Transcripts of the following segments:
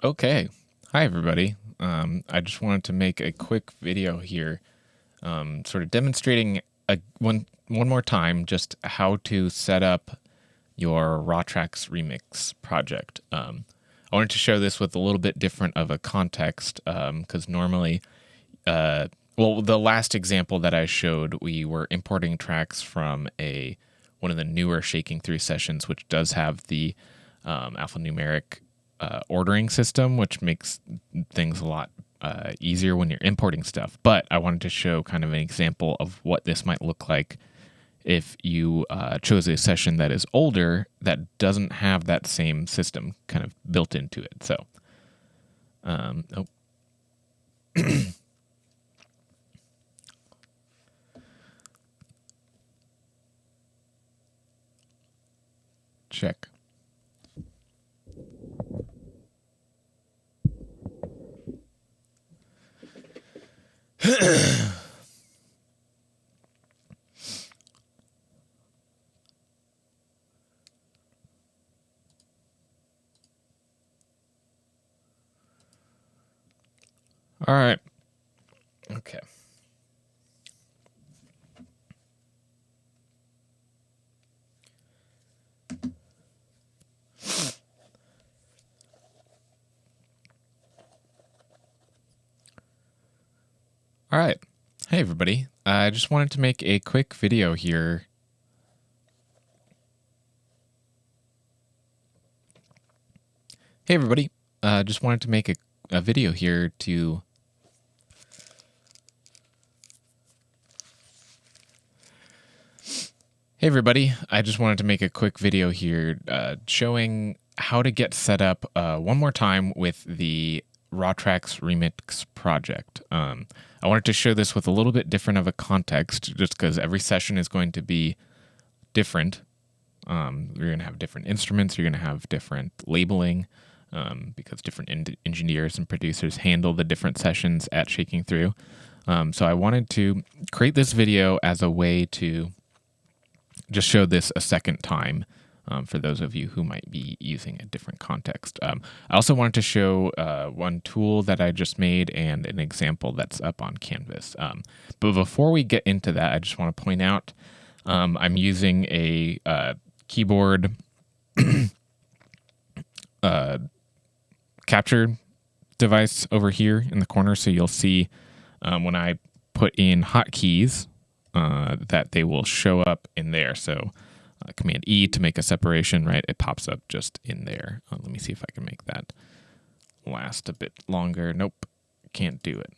Okay. Hi, everybody. I just wanted to make a quick video here, sort of demonstrating one more time just how to set up your RawTracks Remix project. I wanted to show this with a little bit different of a context because normally, the last example that I showed, we were importing tracks from one of the newer Shaking 3 sessions, which does have the alphanumeric ordering system, which makes things a lot easier when you're importing stuff. But I wanted to show kind of an example of what this might look like if you chose a session that is older that doesn't have that same system kind of built into it. So, oh. Check. All right. Okay. All right. Hey, everybody. I just wanted to make a quick video here. Hey, everybody. Just wanted to make a video here to Hey everybody, I just wanted to make a quick video here showing how to get set up one more time with the RawTracks Remix project. I wanted to show this with a little bit different of a context just because every session is going to be different. You're going to have different instruments, you're going to have different labeling because different engineers and producers handle the different sessions at Shaking Through. So I wanted to create this video as a way to just show this a second time for those of you who might be using a different context. I also wanted to show one tool that I just made and an example that's up on Canvas. But before we get into that, I just want to point out I'm using a keyboard capture device over here in the corner. So you'll see when I put in hotkeys, that they will show up in there. So Command E to make a separation, right? It pops up just in there. Let me see if I can make that last a bit longer. Nope, can't do it.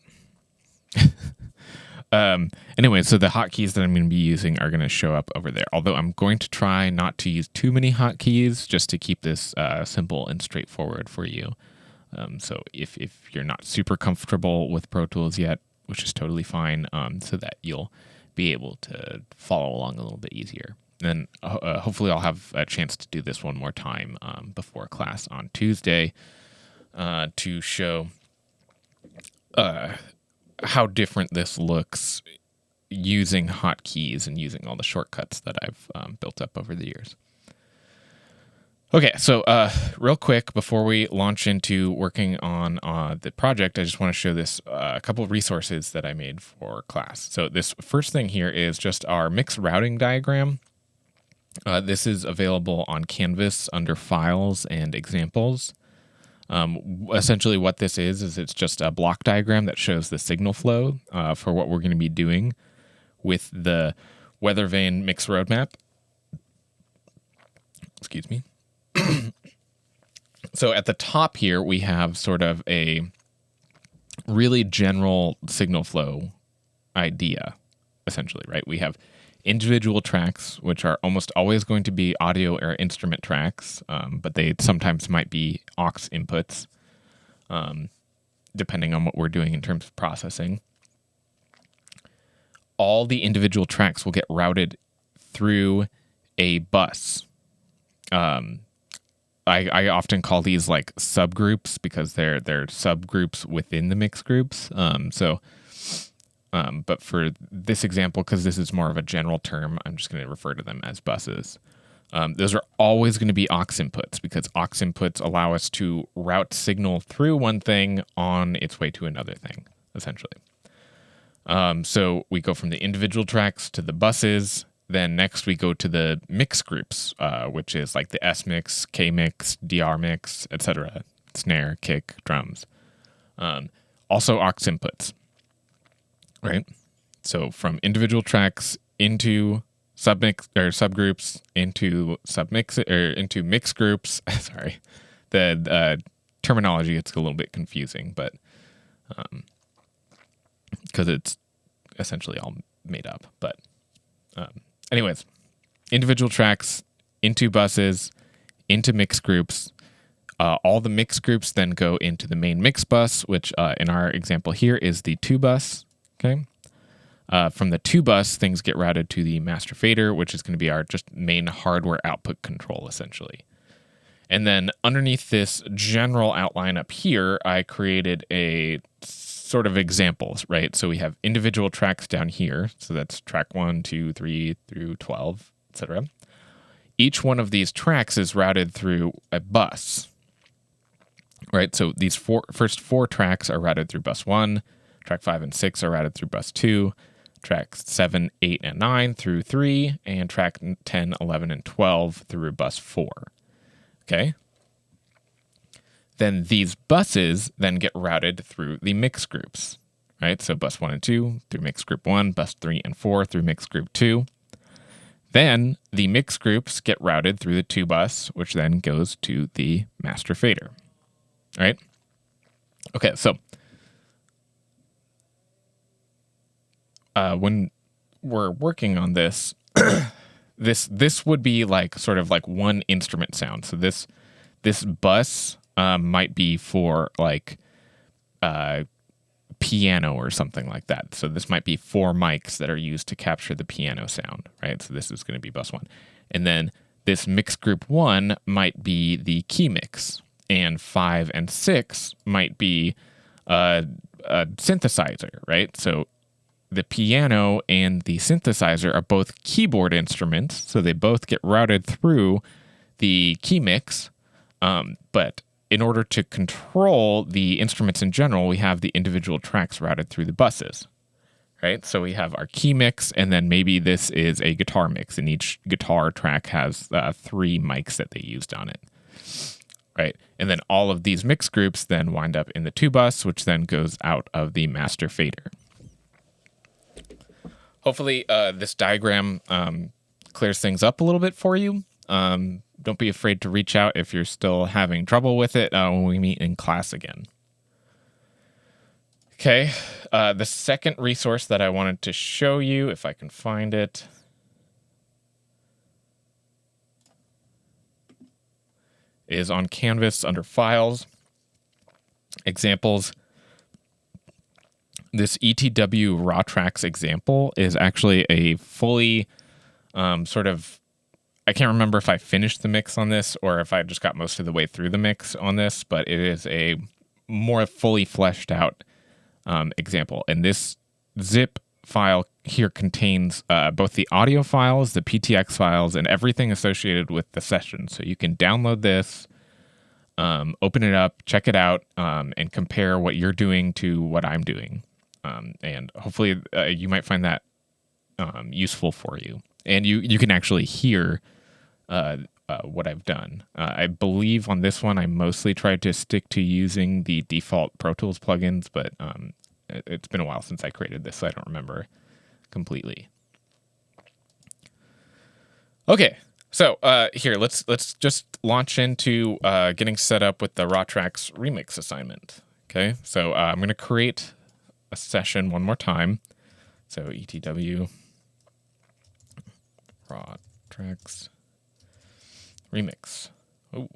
Anyway, so the hotkeys that I'm going to be using are going to show up over there. Although I'm going to try not to use too many hotkeys just to keep this simple and straightforward for you. So if you're not super comfortable with Pro Tools yet, which is totally fine, so that you'll be able to follow along a little bit easier. And hopefully I'll have a chance to do this one more time before class on Tuesday to show how different this looks using hotkeys and using all the shortcuts that I've built up over the years. Okay, so real quick, before we launch into working on the project, I just want to show this a couple of resources that I made for class. So this first thing here is just our mix routing diagram. This is available on Canvas under Files and Examples. Essentially what this is it's just a block diagram that shows the signal flow for what we're going to be doing with the Weathervane mix roadmap. Excuse me. So at the top here, we have sort of a really general signal flow idea, essentially, right? We have individual tracks, which are almost always going to be audio or instrument tracks, but they sometimes might be aux inputs, depending on what we're doing in terms of processing. All the individual tracks will get routed through a bus. I often call these like subgroups because they're subgroups within the mix groups. But for this example, because this is more of a general term, I'm just going to refer to them as buses. Those are always going to be aux inputs because aux inputs allow us to route signal through one thing on its way to another thing, essentially. So we go from the individual tracks to the buses. Then next we go to the mix groups, which is like the S mix, K mix, DR mix, etc. Snare, kick, drums. Also aux inputs, right? So from individual tracks into submix or subgroups into submix or into mix groups. Sorry, the terminology gets a little bit confusing, but because it's essentially all made up. But anyways, individual tracks into buses, into mix groups. All the mix groups then go into the main mix bus, which in our example here is the 2 bus. Okay. From the 2 bus, things get routed to the master fader, which is going to be our just main hardware output control, essentially. And then underneath this general outline up here, I created a sort of examples, right? So we have individual tracks down here. So that's track 1, 2, 3 through 12, etc. Each one of these tracks is routed through a bus, right? So these first 4 tracks are routed through bus 1. Track 5 and 6 are routed through bus 2. Tracks 7, 8, and 9 through 3, and track 10, 11, and 12 through bus 4. Okay? Then these buses then get routed through the mix groups, right? So bus 1 and 2 through mix group 1, bus 3 and 4 through mix group 2. Then the mix groups get routed through the 2 bus, which then goes to the master fader, right? Okay, so when we're working on this, this would be like sort of like one instrument sound. So this bus might be for like piano or something like that. So this might be 4 mics that are used to capture the piano sound, right? So this is going to be bus 1. And then this mix group 1 might be the key mix, and 5 and 6 might be a synthesizer, right? So the piano and the synthesizer are both keyboard instruments, so they both get routed through the key mix. But in order to control the instruments in general, we have the individual tracks routed through the buses, right? So we have our key mix, and then maybe this is a guitar mix, and each guitar track has 3 mics that they used on it, right? And then all of these mix groups then wind up in the 2 bus, which then goes out of the master fader. Hopefully this diagram clears things up a little bit for you. Don't be afraid to reach out if you're still having trouble with it when we meet in class again. Okay, the second resource that I wanted to show you, if I can find it, is on Canvas under Files, Examples. This ETW raw tracks example is actually a fully sort of, I can't remember if I finished the mix on this or if I just got most of the way through the mix on this, but it is a more fully fleshed out example. And this zip file here contains both the audio files, the PTX files, and everything associated with the session. So you can download this, open it up, check it out, and compare what you're doing to what I'm doing. And hopefully you might find that useful for you. And you can actually hear what I've done. I believe on this one, I mostly tried to stick to using the default Pro Tools plugins, but it's been a while since I created this, so I don't remember completely. Okay, so here, let's just launch into getting set up with the Raw Tracks remix assignment. Okay, so I'm going to create a session one more time. So ETW Raw Tracks remix. Oh.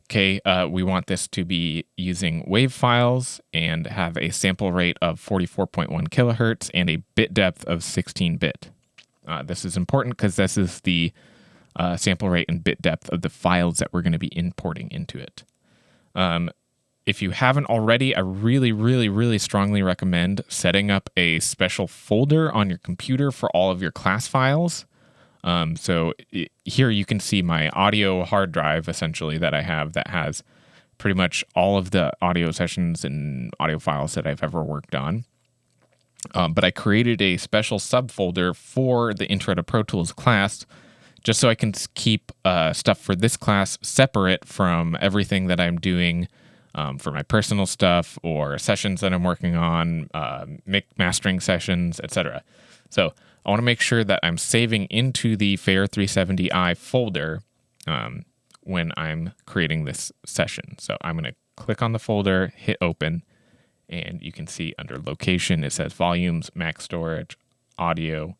Okay, we want this to be using WAV files and have a sample rate of 44.1 kilohertz and a bit depth of 16-bit. This is important because this is the sample rate and bit depth of the files that we're going to be importing into it. If you haven't already, I really, really, really strongly recommend setting up a special folder on your computer for all of your class files. Here you can see my audio hard drive, essentially, that I have that has pretty much all of the audio sessions and audio files that I've ever worked on. But I created a special subfolder for the Intro to Pro Tools class just so I can keep stuff for this class separate from everything that I'm doing for my personal stuff or sessions that I'm working on, mastering sessions, etc. So I want to make sure that I'm saving into the Fair 370i folder when I'm creating this session. So I'm going to click on the folder, hit open, and you can see under location, it says volumes, Mac storage, audio,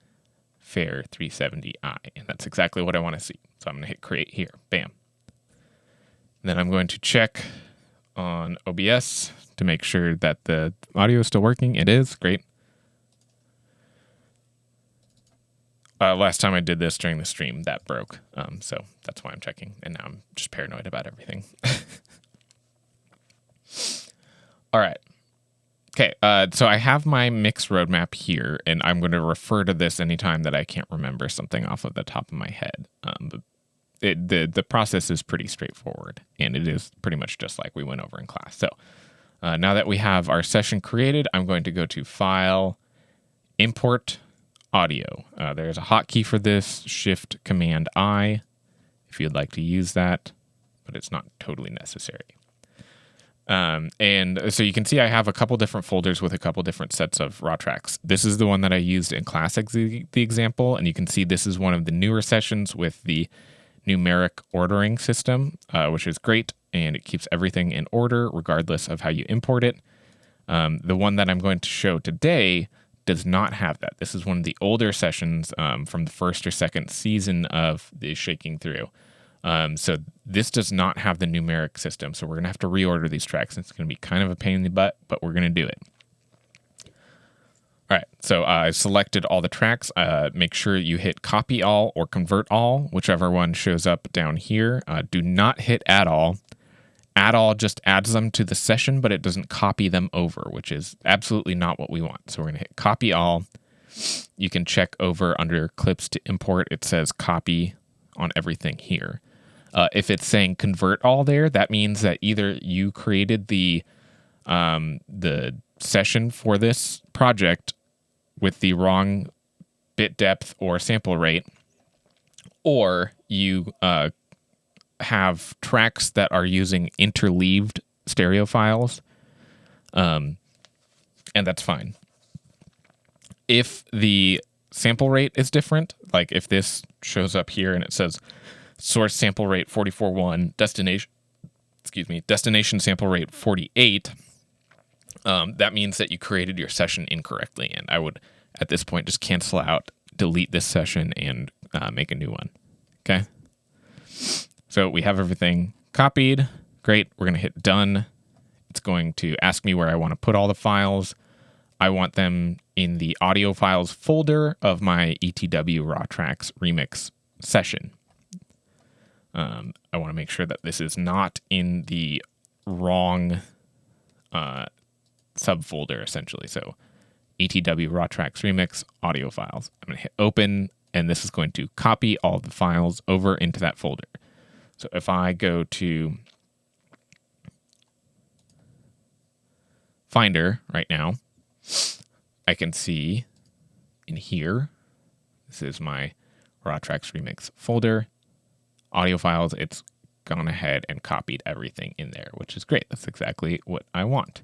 Fair 370i. And that's exactly what I want to see. So I'm going to hit create here. Bam. Then I'm going to check on OBS to make sure that the audio is still working. It is. Great. Last time I did this during the stream, that broke. So that's why I'm checking. And now I'm just paranoid about everything. All right. Okay, so I have my mix roadmap here, and I'm going to refer to this anytime that I can't remember something off of the top of my head. The process is pretty straightforward, and it is pretty much just like we went over in class. So now that we have our session created, I'm going to go to File, Import Audio. There's a hotkey for this, Shift-Command-I, if you'd like to use that, but it's not totally necessary. And so you can see I have a couple different folders with a couple different sets of raw tracks. This is the one that I used in Classic, the example, and you can see this is one of the newer sessions with the numeric ordering system, which is great, and it keeps everything in order regardless of how you import it. The one that I'm going to show today does not have that. This is one of the older sessions from the first or second season of the Shaking Through. So this does not have the numeric system, so we're going to have to reorder these tracks. It's going to be kind of a pain in the butt, but we're going to do it. All right, so I selected all the tracks. Make sure you hit copy all or convert all, whichever one shows up down here. Do not hit add all. Add all just adds them to the session, but it doesn't copy them over, which is absolutely not what we want. So we're going to hit copy all. You can check over under clips to import. It says copy on everything here. If it's saying convert all there, that means that either you created the session for this project with the wrong bit depth or sample rate, or you have tracks that are using interleaved stereo files, and that's fine. If the sample rate is different, like if this shows up here and it says source sample rate 44.1, destination sample rate 48, that means that you created your session incorrectly, and I would, at this point, just cancel out, delete this session, and make a new one. Okay? So we have everything copied. Great. We're going to hit done. It's going to ask me where I want to put all the files. I want them in the audio files folder of my ETW Raw Tracks remix session. I want to make sure that this is not in the wrong subfolder, essentially. So ETW Raw Tracks remix audio files. I'm going to hit open, and this is going to copy all the files over into that folder. So if I go to Finder right now, I can see in here, this is my Raw Tracks remix folder, audio files. It's gone ahead and copied everything in there, which is great. That's exactly what I want.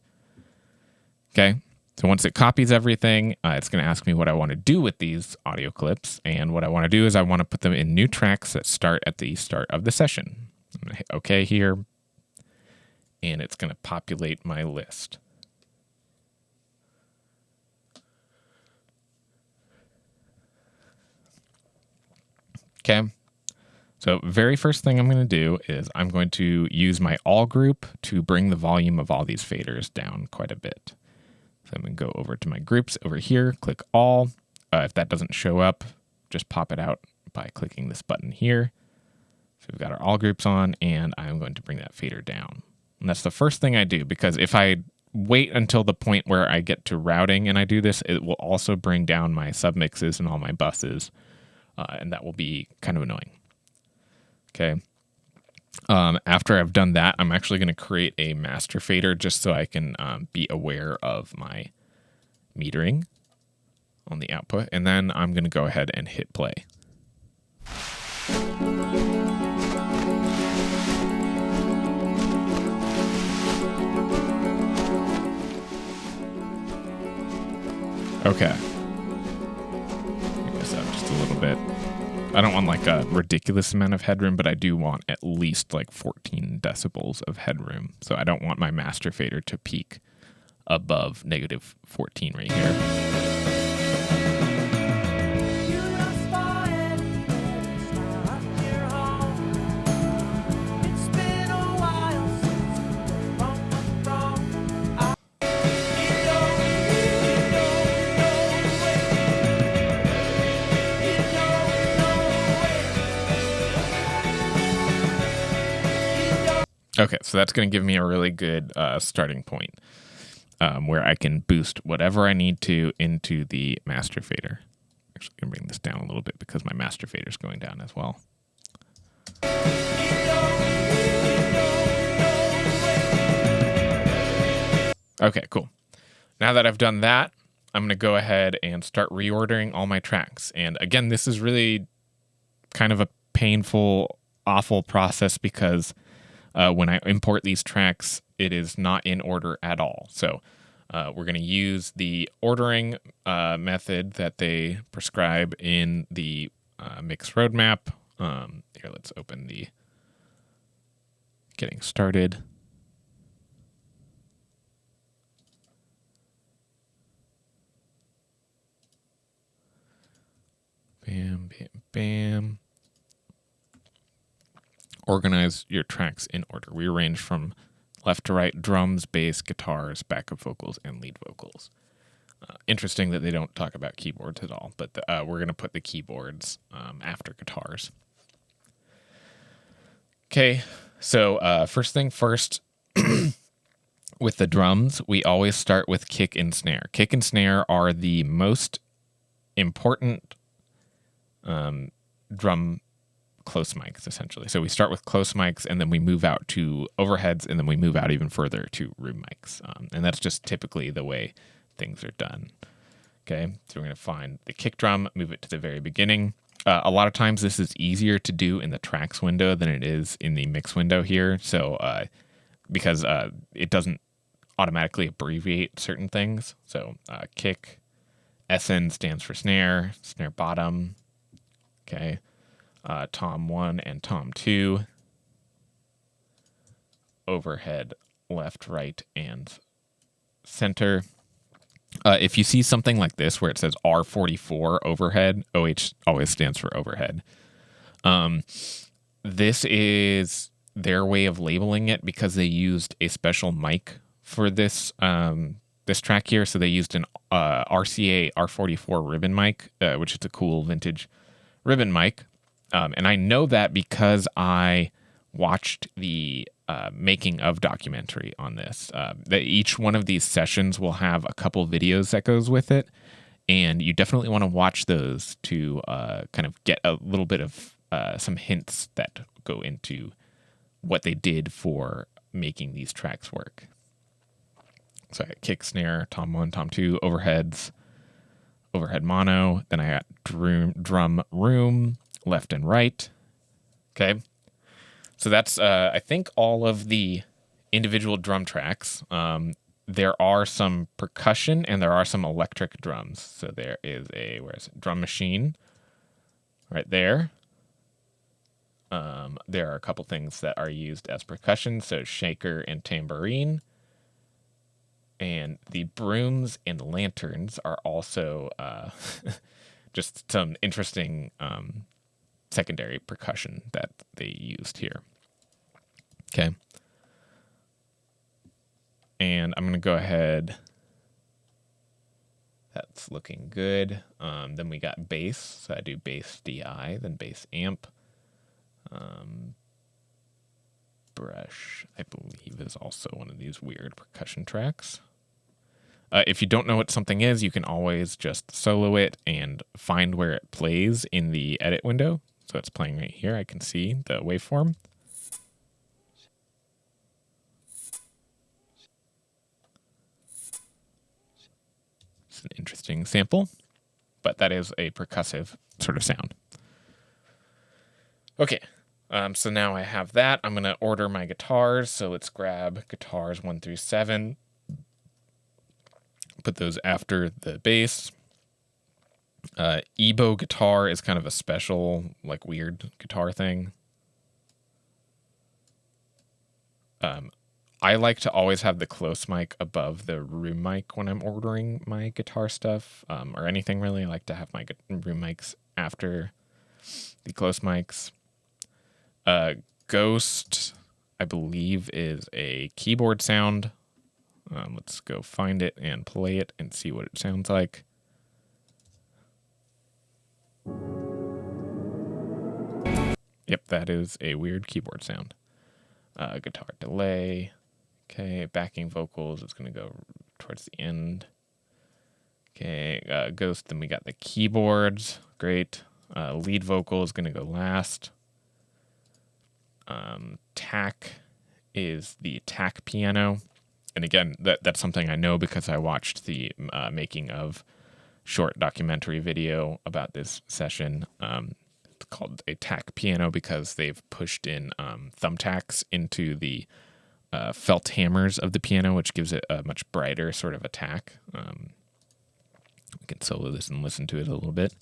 Okay, so once it copies everything, it's going to ask me what I want to do with these audio clips. And what I want to do is I want to put them in new tracks that start at the start of the session. I'm going to hit OK here, and it's going to populate my list. Okay, so very first thing I'm going to do is I'm going to use my all group to bring the volume of all these faders down quite a bit. So I'm going to go over to my groups over here, click all. If that doesn't show up, just pop it out by clicking this button here. So we've got our all groups on, and I'm going to bring that fader down. And that's the first thing I do, because if I wait until the point where I get to routing and I do this, it will also bring down my submixes and all my buses. and that will be kind of annoying. Okay. After I've done that, I'm actually going to create a master fader just so I can be aware of my metering on the output. And then I'm going to go ahead and hit play. Okay. Bring this up just a little bit. I don't want like a ridiculous amount of headroom, but I do want at least like 14 decibels of headroom. So I don't want my master fader to peak above negative 14 right here. Okay, so that's going to give me a really good starting point where I can boost whatever I need to into the master fader. Actually, going to bring this down a little bit because my master fader is going down as well. Okay, cool. Now that I've done that, I'm going to go ahead and start reordering all my tracks. And again, this is really kind of a painful, awful process because when I import these tracks, it is not in order at all. So we're going to use the ordering method that they prescribe in the mix roadmap. Here, let's open the getting started. Bam, bam, bam. Organize your tracks in order. Rearrange from left to right: drums, bass, guitars, backup vocals, and lead vocals. Interesting that they don't talk about keyboards at all, but we're going to put the keyboards after guitars. Okay, so first thing first, with the drums, we always start with kick and snare. Kick and snare are the most important drum close mics, essentially. So we start with close mics, and then we move out to overheads, and then we move out even further to room mics. And that's just typically the way things are done. Okay, so we're going to find the kick drum, move it to the very beginning. A lot of times this is easier to do in the tracks window than it is in the mix window here. So because it doesn't automatically abbreviate certain things. So kick, SN stands for snare, snare bottom. Okay. Tom 1 and Tom 2. Overhead, left, right, and center. If you see something like this where it says R44 overhead, OH always stands for overhead. This is their way of labeling it because they used a special mic for this this track here. So they used an RCA R44 ribbon mic, which is a cool vintage ribbon mic. And I know that because I watched the making of documentary on this. Each one of these sessions will have a couple videos that goes with it, and you definitely want to watch those to kind of get a little bit of some hints that go into what they did for making these tracks work. So I got kick, snare, Tom 1, Tom 2, overheads, overhead mono. Then I got drum room, left and right. Okay. So that's, I think, all of the individual drum tracks. There are some percussion and there are some electric drums. So there is a, where is it? Drum machine right there. There are a couple things that are used as percussion. So shaker and tambourine. And the brooms and lanterns are also just some interesting secondary percussion that they used here. Okay. And I'm going to go ahead. That's looking good. Then we got bass. So I do bass DI, then bass amp. Brush, I believe, is also one of these weird percussion tracks. If you don't know what something is, you can always just solo it and find where it plays in the edit window. So it's playing right here. I can see the waveform. It's an interesting sample, but that is a percussive sort of sound. Okay, so now I have that. I'm going to order my guitars. So let's grab guitars 1 through 7. Put those after the bass. EBow guitar is kind of a special, like, weird guitar thing. I like to always have the close mic above the room mic when I'm ordering my guitar stuff, or anything really. I like to have my room mics after the close mics. Ghost, I believe, is a keyboard sound. Let's go find it and play it and see what it sounds like. Yep, that is a weird keyboard sound. Guitar delay. Okay, backing vocals is going to go towards the end. Okay, Ghost, then we got the keyboards. Great. Lead vocal is going to go last. TAC is the TAC piano. And again, that's something I know because I watched the making of short documentary video about this session. It's called a TAC piano because they've pushed in thumbtacks into the felt hammers of the piano, which gives it a much brighter sort of attack. We can solo this and listen to it a little bit.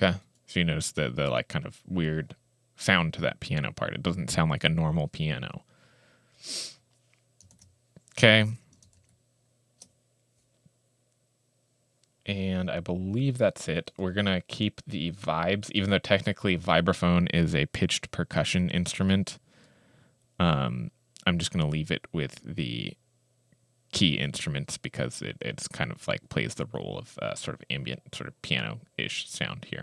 Okay, so you notice the like kind of weird sound to that piano part. It doesn't sound like a normal piano. Okay. And I believe that's it. We're going to keep the vibes, even though technically vibraphone is a pitched percussion instrument. I'm just going to leave it with the key instruments because it's kind of like plays the role of sort of ambient, sort of piano-ish sound here.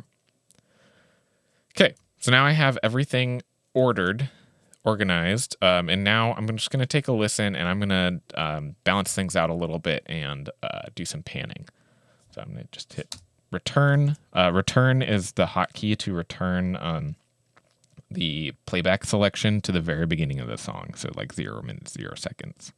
Okay, so now I have everything organized, and now I'm just going to take a listen, and I'm going to balance things out a little bit and do some panning. So I'm going to just hit return. Return is the hotkey to return the playback selection to the very beginning of the song, so like 0 minutes, 0 seconds.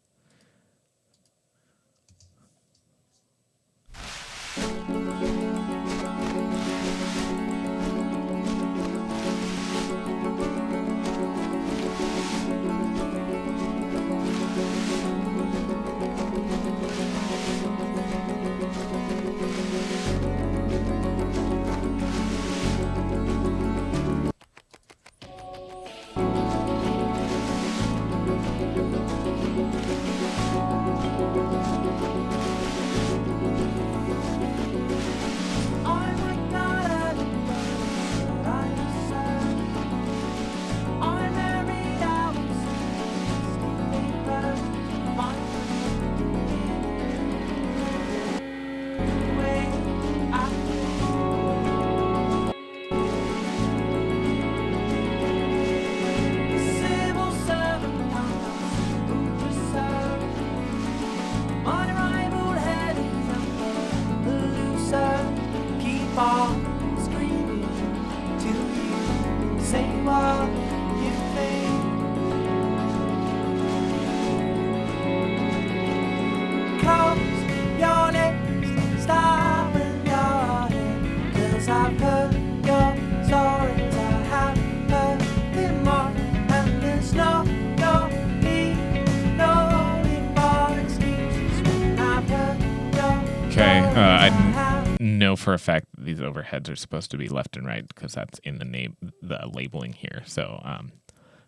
Know for a fact that these overheads are supposed to be left and right because that's in the labeling here. So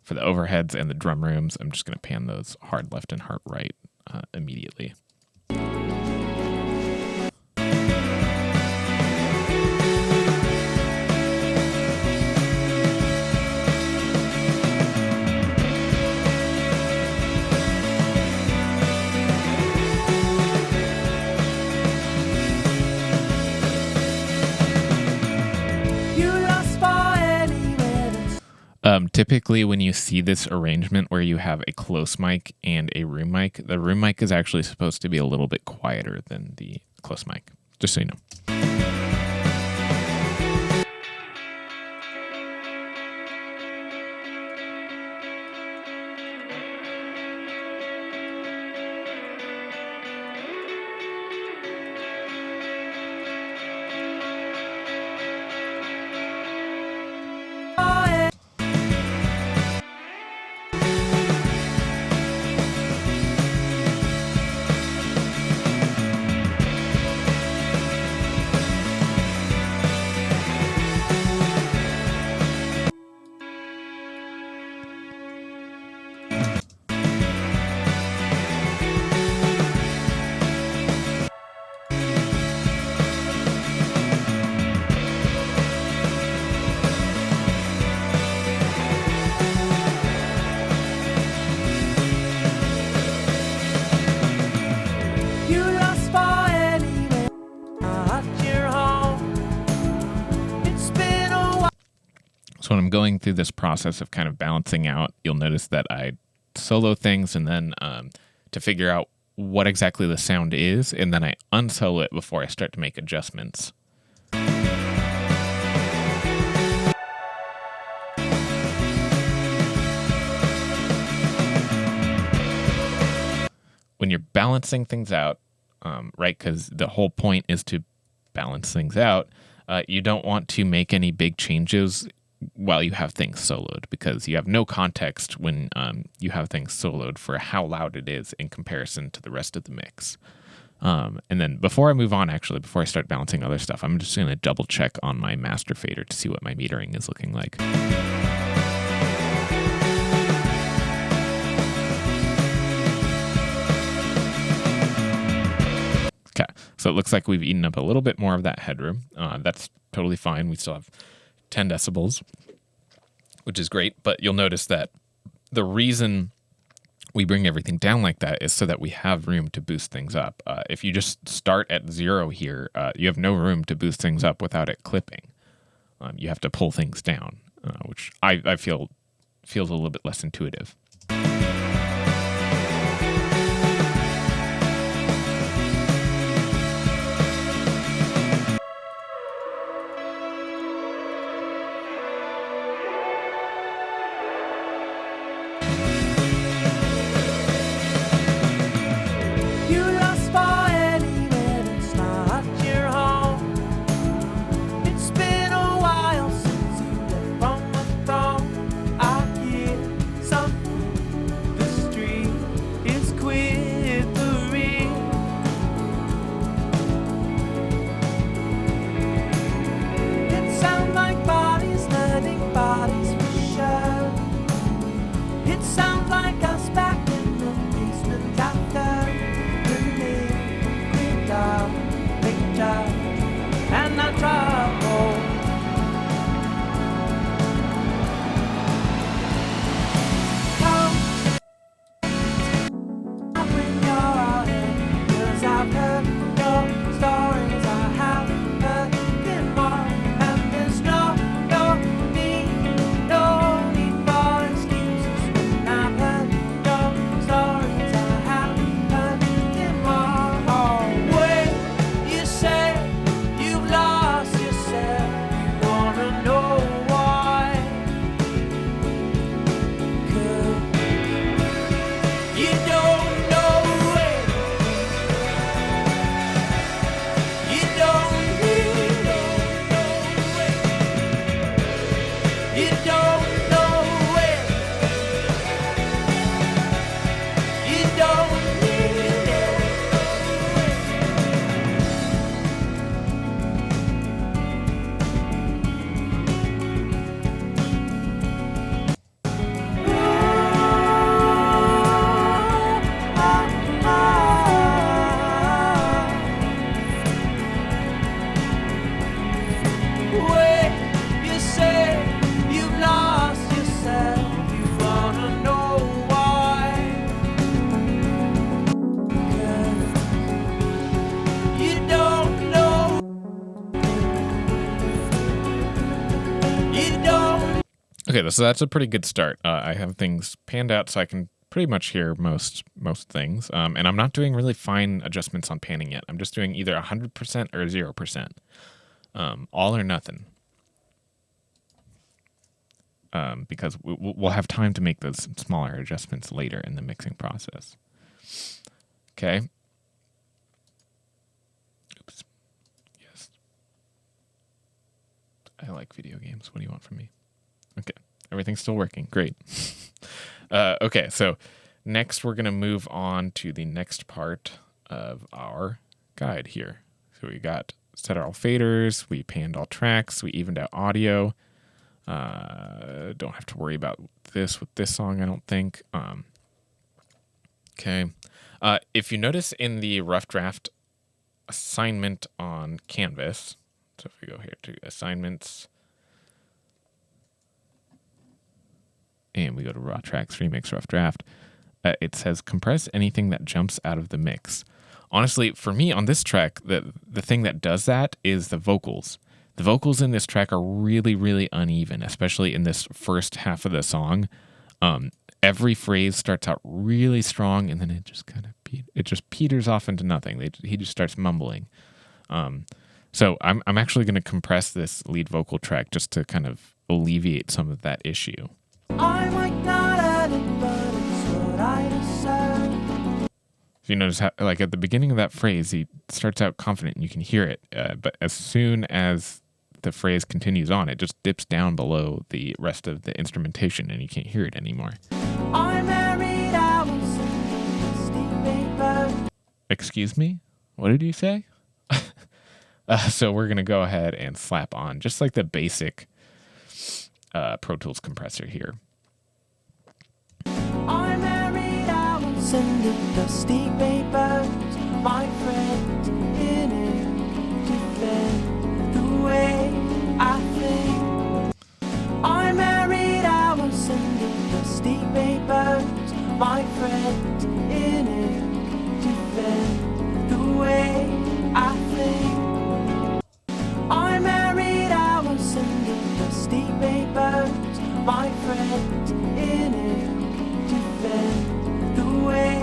for the overheads and the drum rooms, I'm just going to pan those hard left and hard right immediately. Typically, when you see this arrangement where you have a close mic and a room mic, the room mic is actually supposed to be a little bit quieter than the close mic, just so you know. So when I'm going through this process of kind of balancing out, you'll notice that I solo things and then to figure out what exactly the sound is, and then I unsolo it before I start to make adjustments. When you're balancing things out, right, because the whole point is to balance things out, you don't want to make any big changes while you have things soloed, because you have no context when you have things soloed for how loud it is in comparison to the rest of the mix. And then before I move on, actually, before I start balancing other stuff, I'm just going to double check on my master fader to see what my metering is looking like. Okay, so it looks like we've eaten up a little bit more of that headroom. That's totally fine. We still have 10 decibels, which is great. But you'll notice that the reason we bring everything down like that is so that we have room to boost things up. If you just start at 0 here, you have no room to boost things up without it clipping. You have to pull things down, which I feel feels a little bit less intuitive. Okay, so that's a pretty good start. I have things panned out so I can pretty much hear most things, and I'm not doing really fine adjustments on panning yet. I'm just doing either 100% or 0%, all or nothing, because we'll have time to make those smaller adjustments later in the mixing process. Okay. Oops. Yes. I like video games. What do you want from me? Okay. Everything's still working. Great. Okay, so next we're going to move on to the next part of our guide here. So we got set all faders, we panned all tracks, we evened out audio. Don't have to worry about this with this song, I don't think. Okay. If you notice in the rough draft assignment on Canvas, so if we go here to assignments, and we go to Raw Tracks Remix Rough Draft, it says compress anything that jumps out of the mix. Honestly, for me on this track, the thing that does that is the vocals. The vocals in this track are really, really uneven, especially in this first half of the song. Every phrase starts out really strong, and then it just kind of peters off into nothing. He just starts mumbling. So I'm actually going to compress this lead vocal track just to kind of alleviate some of that issue. I might not add it, but it's what I deserve. If you notice how, like at the beginning of that phrase, he starts out confident and you can hear it. But as soon as the phrase continues on, it just dips down below the rest of the instrumentation and you can't hear it anymore. I married Excuse me? What did you say? So we're going to go ahead and slap on just like the basic Pro Tools compressor here. I married Alice and the dusty papers, my friend, in it, defend the way I think. I married Alice and the dusty papers, my friend, in it, defend the way I think. I married Alice and the dusty papers, my friend, in it, defend the way.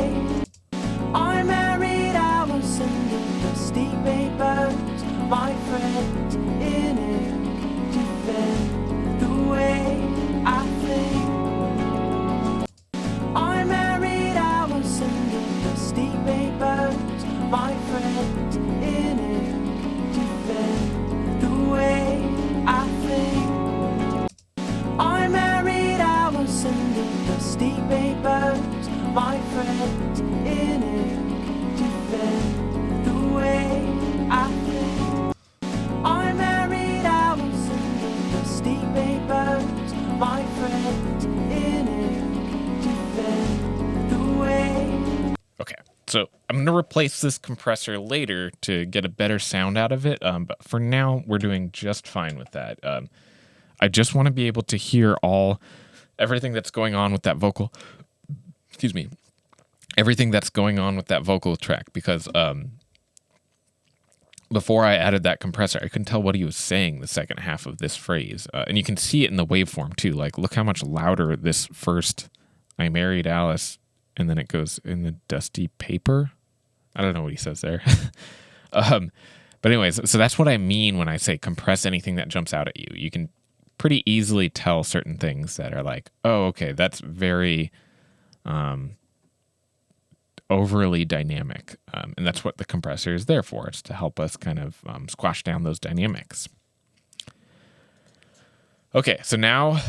I married Alice and the dusty papers, my friend, in it, defend the way I think. I married Alice and the dusty papers, my friend, in it, defend the way I think. I married Alice and the dusty papers, my friend, in it, defend the way I think. I married Alice and the dusty papers, my friend, in it, defend the way. Okay, so I'm going to replace this compressor later to get a better sound out of it, but for now, we're doing just fine with that. I just want to be able to hear everything that's going on with that vocal. Excuse me. Everything that's going on with that vocal track, because before I added that compressor, I couldn't tell what he was saying the second half of this phrase. And you can see it in the waveform too. Like, look how much louder this first I married Alice, and then it goes in the dusty paper. I don't know what he says there. But anyways, so that's what I mean when I say compress anything that jumps out at you. You can pretty easily tell certain things that are like, oh, okay, that's very overly dynamic. And that's what the compressor is there for. It's to help us kind of squash down those dynamics. Okay, so now,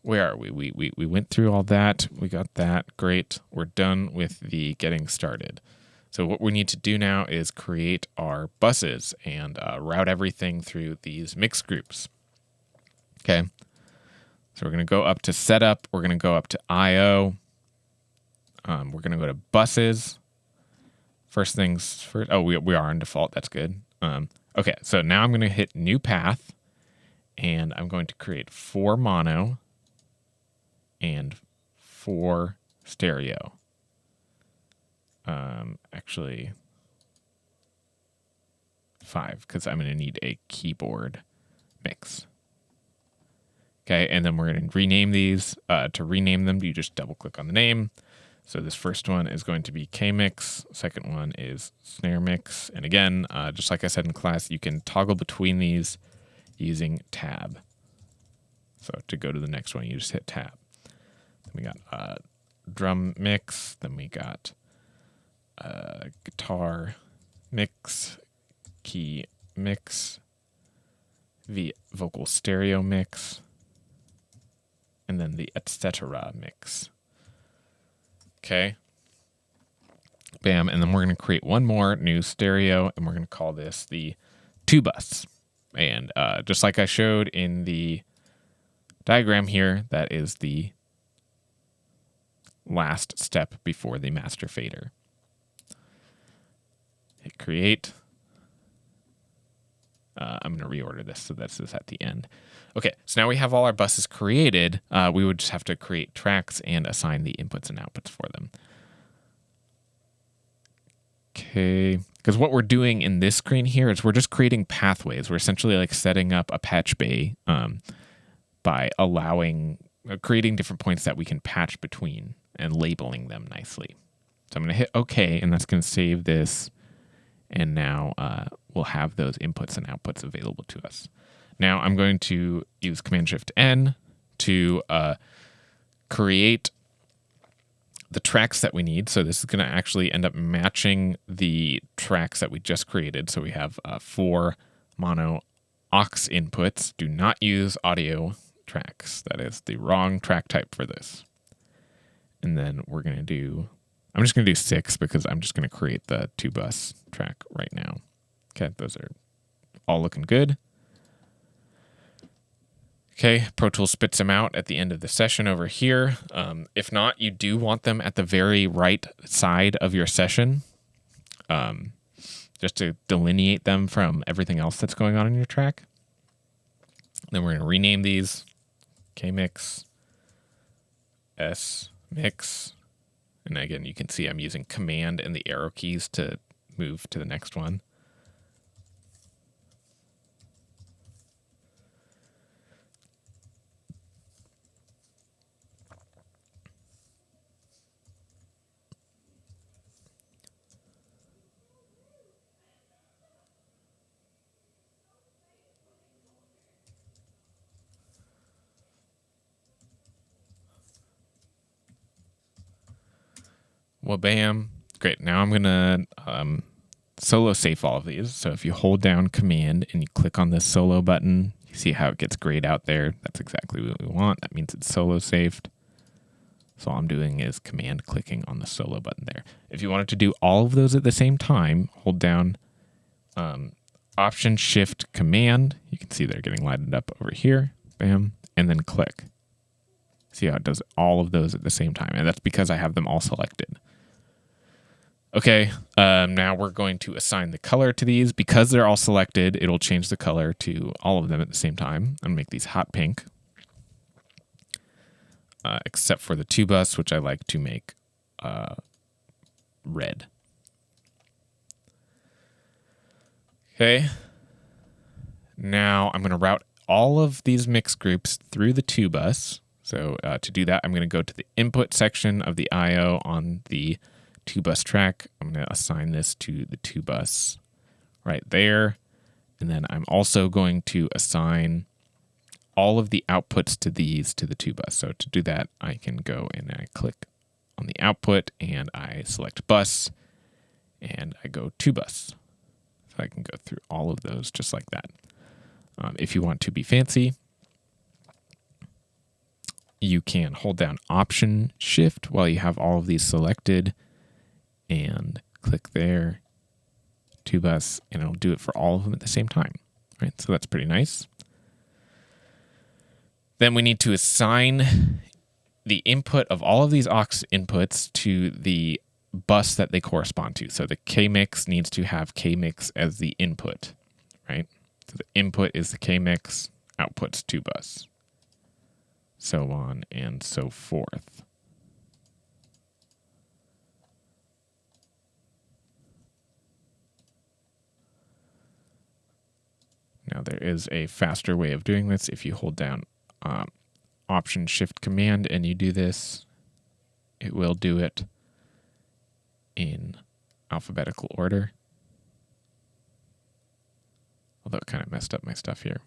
where are we? We went through all that. We got that. Great. We're done with the getting started. So what we need to do now is create our buses and route everything through these mix groups. Okay. So we're going to go up to setup. We're going to go up to I/O. We're going to go to buses. First things first. Oh, we are on default. That's good. Okay, so now I'm going to hit new path, and I'm going to create 4 mono and 4 stereo. Actually, 5, because I'm going to need a keyboard mix. Okay, and then we're going to rename these. To rename them, you just double click on the name. So this first one is going to be K-Mix. Second one is Snare Mix. And again, just like I said in class, you can toggle between these using Tab. So to go to the next one, you just hit Tab. Then we got Drum Mix. Then we got Guitar Mix, Key Mix, Vocal Stereo Mix, and then the etc. mix. Okay. Bam. And then we're going to create one more new stereo, and we're going to call this the 2-bus. And just like I showed in the diagram here, that is the last step before the master fader. Hit create. I'm going to reorder this so this is at the end. Okay, so now we have all our buses created. We would just have to create tracks and assign the inputs and outputs for them. Okay, because what we're doing in this screen here is we're just creating pathways. We're essentially like setting up a patch bay by creating different points that we can patch between and labeling them nicely. So I'm going to hit OK, and that's going to save this. And now we'll have those inputs and outputs available to us. Now I'm going to use Command-Shift-N to create the tracks that we need. So this is going to actually end up matching the tracks that we just created. So we have 4 mono aux inputs. Do not use audio tracks. That is the wrong track type for this. And then we're going to do... I'm just going to do 6 because I'm just going to create the 2-bus track right now. Okay, those are all looking good. Okay, Pro Tools spits them out at the end of the session over here. If not, you do want them at the very right side of your session, just to delineate them from everything else that's going on in your track. Then we're going to rename these K-Mix, S-Mix. And again, you can see I'm using Command and the arrow keys to move to the next one. Well, bam. Great. Now I'm going to solo safe all of these. So if you hold down Command and you click on this solo button, you see how it gets grayed out there. That's exactly what we want. That means it's solo saved. So all I'm doing is Command clicking on the solo button there. If you wanted to do all of those at the same time, hold down Option Shift Command. You can see they're getting lighted up over here. Bam. And then click. See how it does all of those at the same time. And that's because I have them all selected. Okay, now we're going to assign the color to these. Because they're all selected, it'll change the color to all of them at the same time. I'm going to make these hot pink. Except for the 2-bus, which I like to make red. Okay. Now I'm going to route all of these mix groups through the 2-bus. So to do that, I'm going to go to the input section of the I/O on the 2-bus track. I'm going to assign this to the 2-bus right there. And then I'm also going to assign all of the outputs to these to the 2-bus. So to do that, I can go and I click on the output and I select bus and I go 2-bus. So I can go through all of those just like that. If you want to be fancy, you can hold down Option Shift while you have all of these selected and click there, 2-bus, and it'll do it for all of them at the same time. Right? So that's pretty nice. Then we need to assign the input of all of these aux inputs to the bus that they correspond to. So the K-Mix needs to have K-Mix as the input, right? So the input is the K-Mix, output's 2-bus, so on and so forth. Now there is a faster way of doing this. If you hold down Option Shift Command and you do this, it will do it in alphabetical order. Although it kind of messed up my stuff here,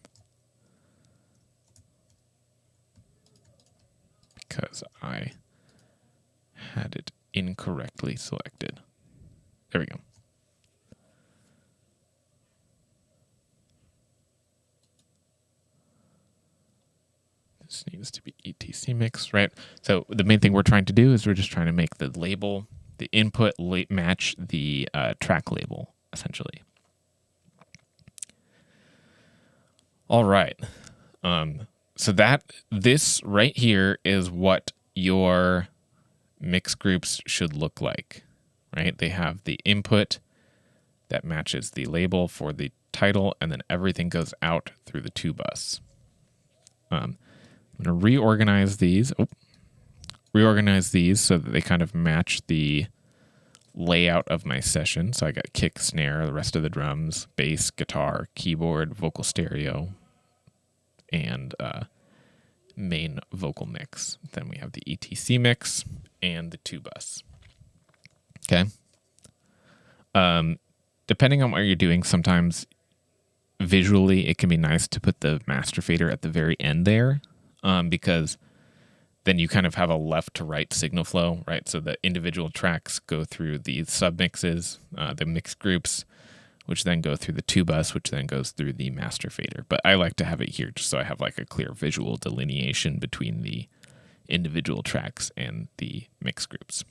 because I had it incorrectly selected. There we go. This needs to be etc mix, right? So the main thing we're trying to do is we're just trying to make the label, the input match the track label, essentially. All right. So this right here is what your mix groups should look like, right? They have the input that matches the label for the title, and then everything goes out through the 2-bus. I'm going to reorganize these so that they kind of match the layout of my session. So I got kick, snare, the rest of the drums, bass, guitar, keyboard, vocal stereo, and main vocal mix. Then we have the etc mix and the 2-bus. Okay. Depending on what you're doing, sometimes visually it can be nice to put the master fader at the very end there, because then you kind of have a left to right signal flow, right? So the individual tracks go through the submixes, the mix groups, which then go through the 2-bus, which then goes through the master fader. But I like to have it here just so I have like a clear visual delineation between the individual tracks and the mix groups.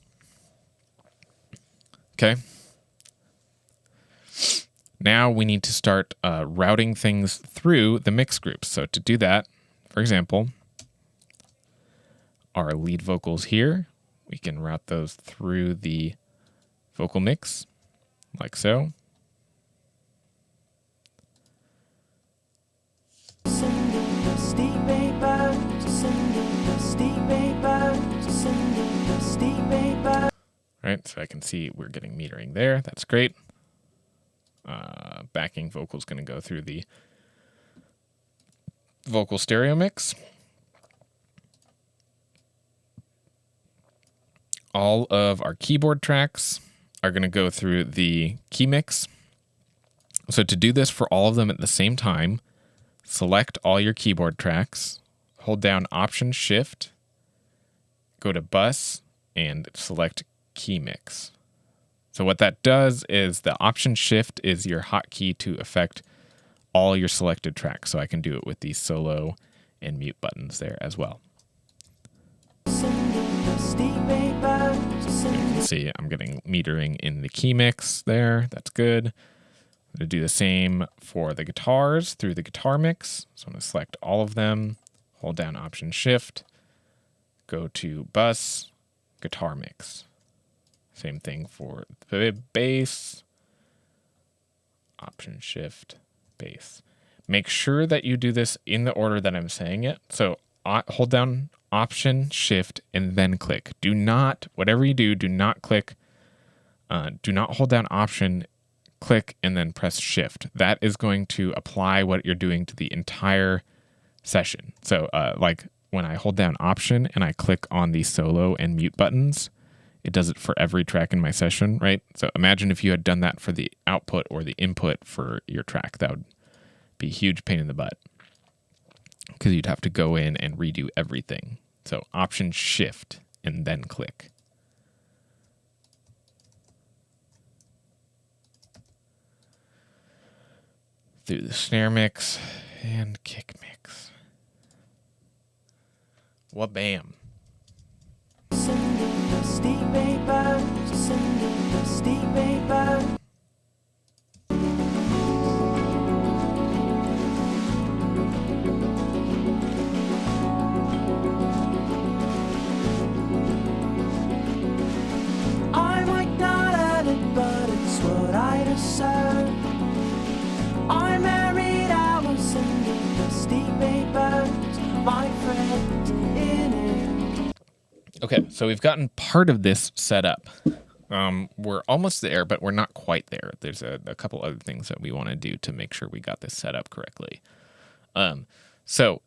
Okay. Now we need to start routing things through the mix groups. So to do that, for example, our lead vocals here, we can route those through the vocal mix, like so. Right, so I can see we're getting metering there. That's great. Backing vocal is going to go through the vocal stereo mix. All of our keyboard tracks are going to go through the key mix. So to do this for all of them at the same time, select all your keyboard tracks, hold down Option Shift, go to bus, and select key mix. So what that does is the Option Shift is your hotkey to affect all your selected tracks. So I can do it with the solo and mute buttons there as well. You can see I'm getting metering in the key mix there. That's good. I'm going to do the same for the guitars through the guitar mix. So I'm going to select all of them, hold down Option Shift, go to bus, guitar mix. Same thing for the bass, Option Shift, bass. Make sure that you do this in the order that I'm saying it. So hold down Option Shift and then click. Do not, whatever you do, do not click. Do not hold down Option, click, and then press Shift. That is going to apply what you're doing to the entire session. So like when I hold down Option and I click on the solo and mute buttons, it does it for every track in my session, right? So imagine if you had done that for the output or the input for your track. That would be a huge pain in the butt because you'd have to go in and redo everything. So Option Shift and then click. Through the snare mix and kick mix. Wha-bam. I might not have it, but it's what I deserve. I married, I was sending misty papers, my friend in it. Okay, so we've gotten part of this set up. We're almost there, but we're not quite there. There's a couple other things that we want to do to make sure we got this set up correctly. So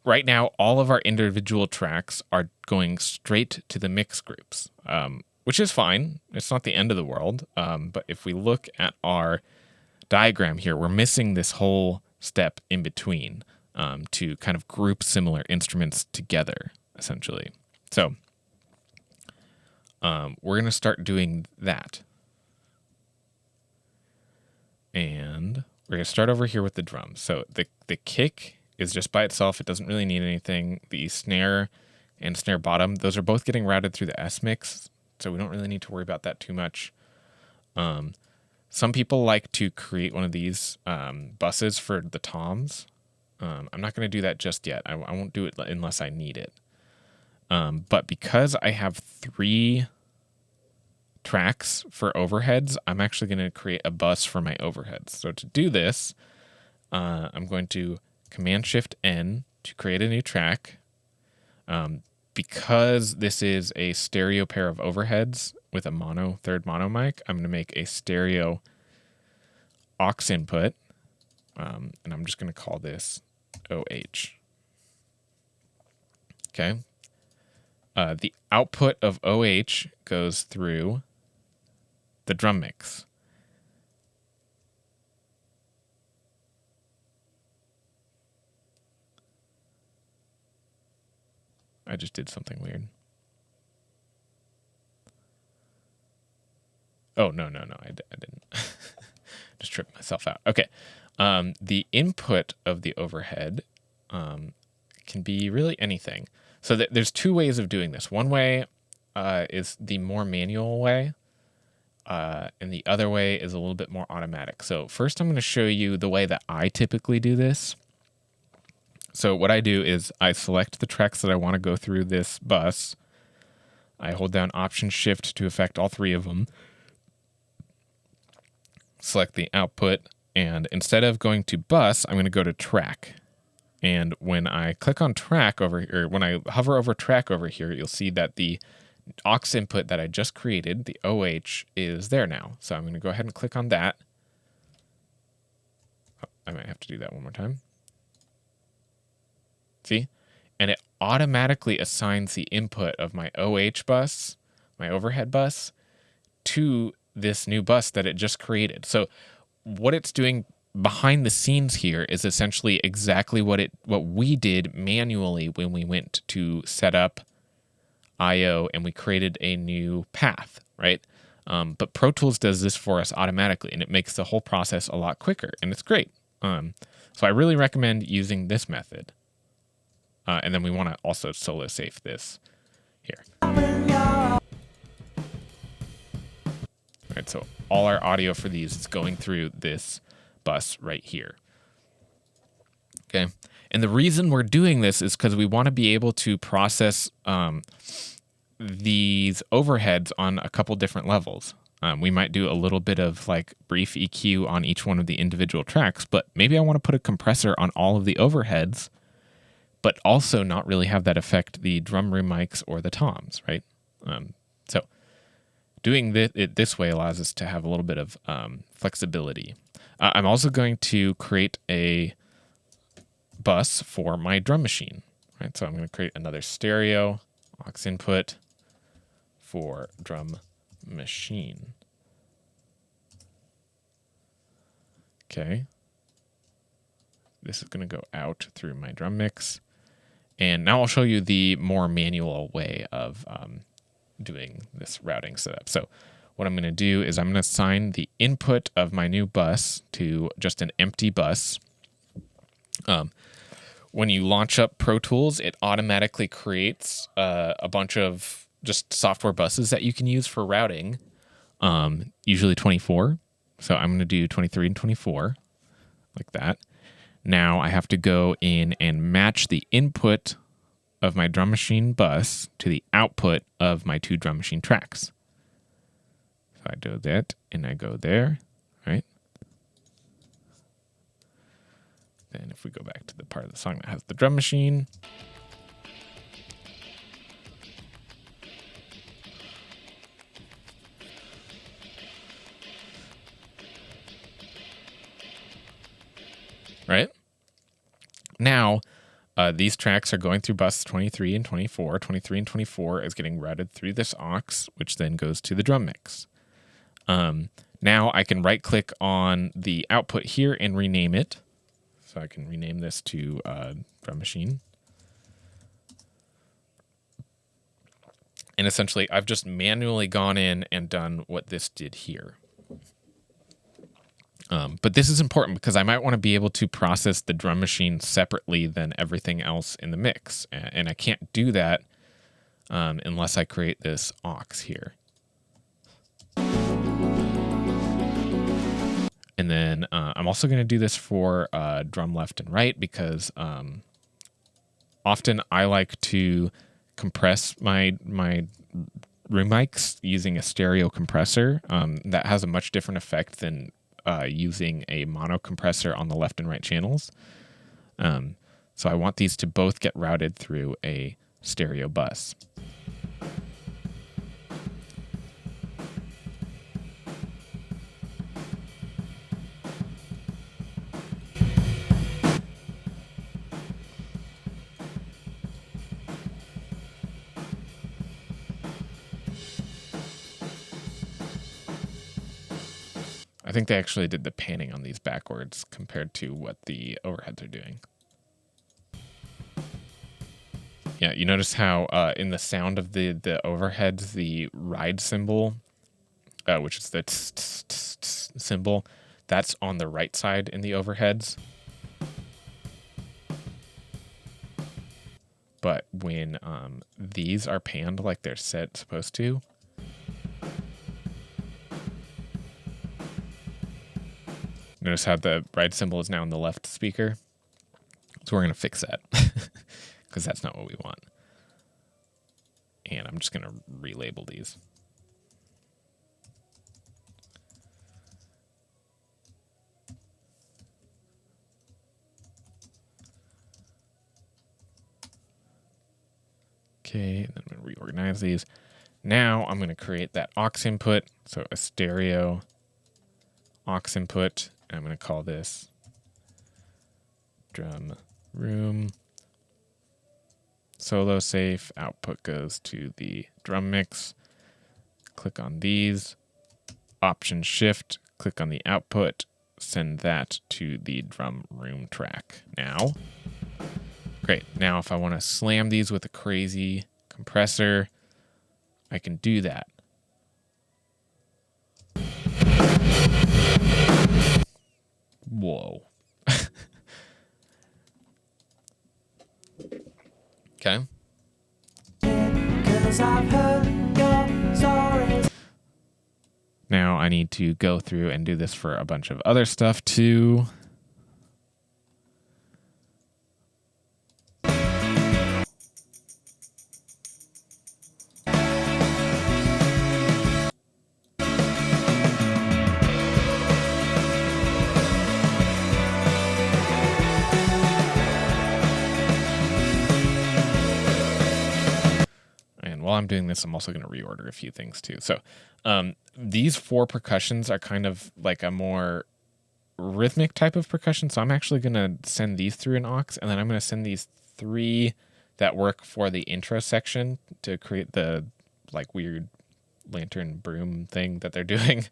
right now, all of our individual tracks are going straight to the mix groups, which is fine. It's not the end of the world. But if we look at our diagram here, we're missing this whole step in between to kind of group similar instruments together, essentially. So we're going to start doing that. And we're going to start over here with the drums. So the kick is just by itself. It doesn't really need anything. The snare and snare bottom, those are both getting routed through the S mix, so we don't really need to worry about that too much. Some people like to create one of these buses for the toms. I'm not going to do that just yet. I won't do it unless I need it. But because I have 3 tracks for overheads, I'm actually going to create a bus for my overheads. So to do this, I'm going to Command-Shift-N to create a new track. Because this is a stereo pair of overheads with a third mono mic, I'm going to make a stereo aux input, and I'm just going to call this OH. Okay. The output of OH goes through the drum mix. I just did something weird. Oh, no, I didn't. Just tripped myself out. Okay. The input of the overhead can be really anything. So there's 2 ways of doing this. One way is the more manual way, and the other way is a little bit more automatic. So first I'm going to show you the way that I typically do this. So what I do is I select the tracks that I want to go through this bus. I hold down Option-Shift to affect all 3 of them. Select the output, and instead of going to bus, I'm going to go to track. And when I click on track over here, or when I hover over track over here, you'll see that the aux input that I just created, the OH, is there now. So I'm going to go ahead and click on that. Oh, I might have to do that one more time. See? And it automatically assigns the input of my OH bus, my overhead bus, to this new bus that it just created. So what it's doing behind the scenes here is essentially exactly what we did manually when we went to set up IO and we created a new path, right? But Pro Tools does this for us automatically, and it makes the whole process a lot quicker, and it's great. So I really recommend using this method. And then we want to also solo safe this here. All right, so all our audio for these is going through this bus right here. Okay, and the reason we're doing this is because we want to be able to process these overheads on a couple different levels. We might do a little bit of like brief EQ on each one of the individual tracks, but maybe I want to put a compressor on all of the overheads, but also not really have that affect the drum room mics or the toms, right? So doing it this way allows us to have a little bit of flexibility. I'm also going to create a bus for my drum machine, right? So I'm going to create another stereo aux input for drum machine. Okay. This is going to go out through my drum mix. And now I'll show you the more manual way of doing this routing setup. So what I'm going to do is I'm going to assign the input of my new bus to just an empty bus. When you launch up Pro Tools, it automatically creates a bunch of just software buses that you can use for routing, usually 24. So I'm going to do 23 and 24 like that. Now I have to go in and match the input of my drum machine bus to the output of my 2 drum machine tracks. So I do that and I go there, right? Then if we go back to the part of the song that has the drum machine, right? Now, These tracks are going through bus 23 and 24. 23 and 24 is getting routed through this aux, which then goes to the drum mix. Now I can right click on the output here and rename it. So I can rename this to drum machine. And essentially I've just manually gone in and done what this did here. But this is important because I might want to be able to process the drum machine separately than everything else in the mix. And I can't do that unless I create this aux here. And then I'm also going to do this for drum left and right because often I like to compress my room mics using a stereo compressor. That has a much different effect than using a mono compressor on the left and right channels. So I want these to both get routed through a stereo bus. I think they actually did the panning on these backwards compared to what the overheads are doing. Yeah, you notice how in the sound of the overheads, the ride cymbal, which is the symbol, that's on the right side in the overheads. But when these are panned like they're supposed to, notice how the ride cymbal is now in the left speaker. So we're going to fix that because that's not what we want. And I'm just going to relabel these. Okay, and then I'm going to reorganize these. Now I'm going to create that aux input, so a stereo aux input. I'm going to call this drum room solo safe. Output goes to the drum mix. Click on these. Option shift. Click on the output. Send that to the drum room track. Now, great. Now if I want to slam these with a crazy compressor, I can do that. Whoa. Okay. 'Cause I've heard your stories. Now I need to go through and do this for a bunch of other stuff too. While I'm doing this, I'm also going to reorder a few things too. So these 4 percussions are kind of like a more rhythmic type of percussion. So I'm actually going to send these through an aux, and then I'm going to send these 3 that work for the intro section to create the like weird lantern broom thing that they're doing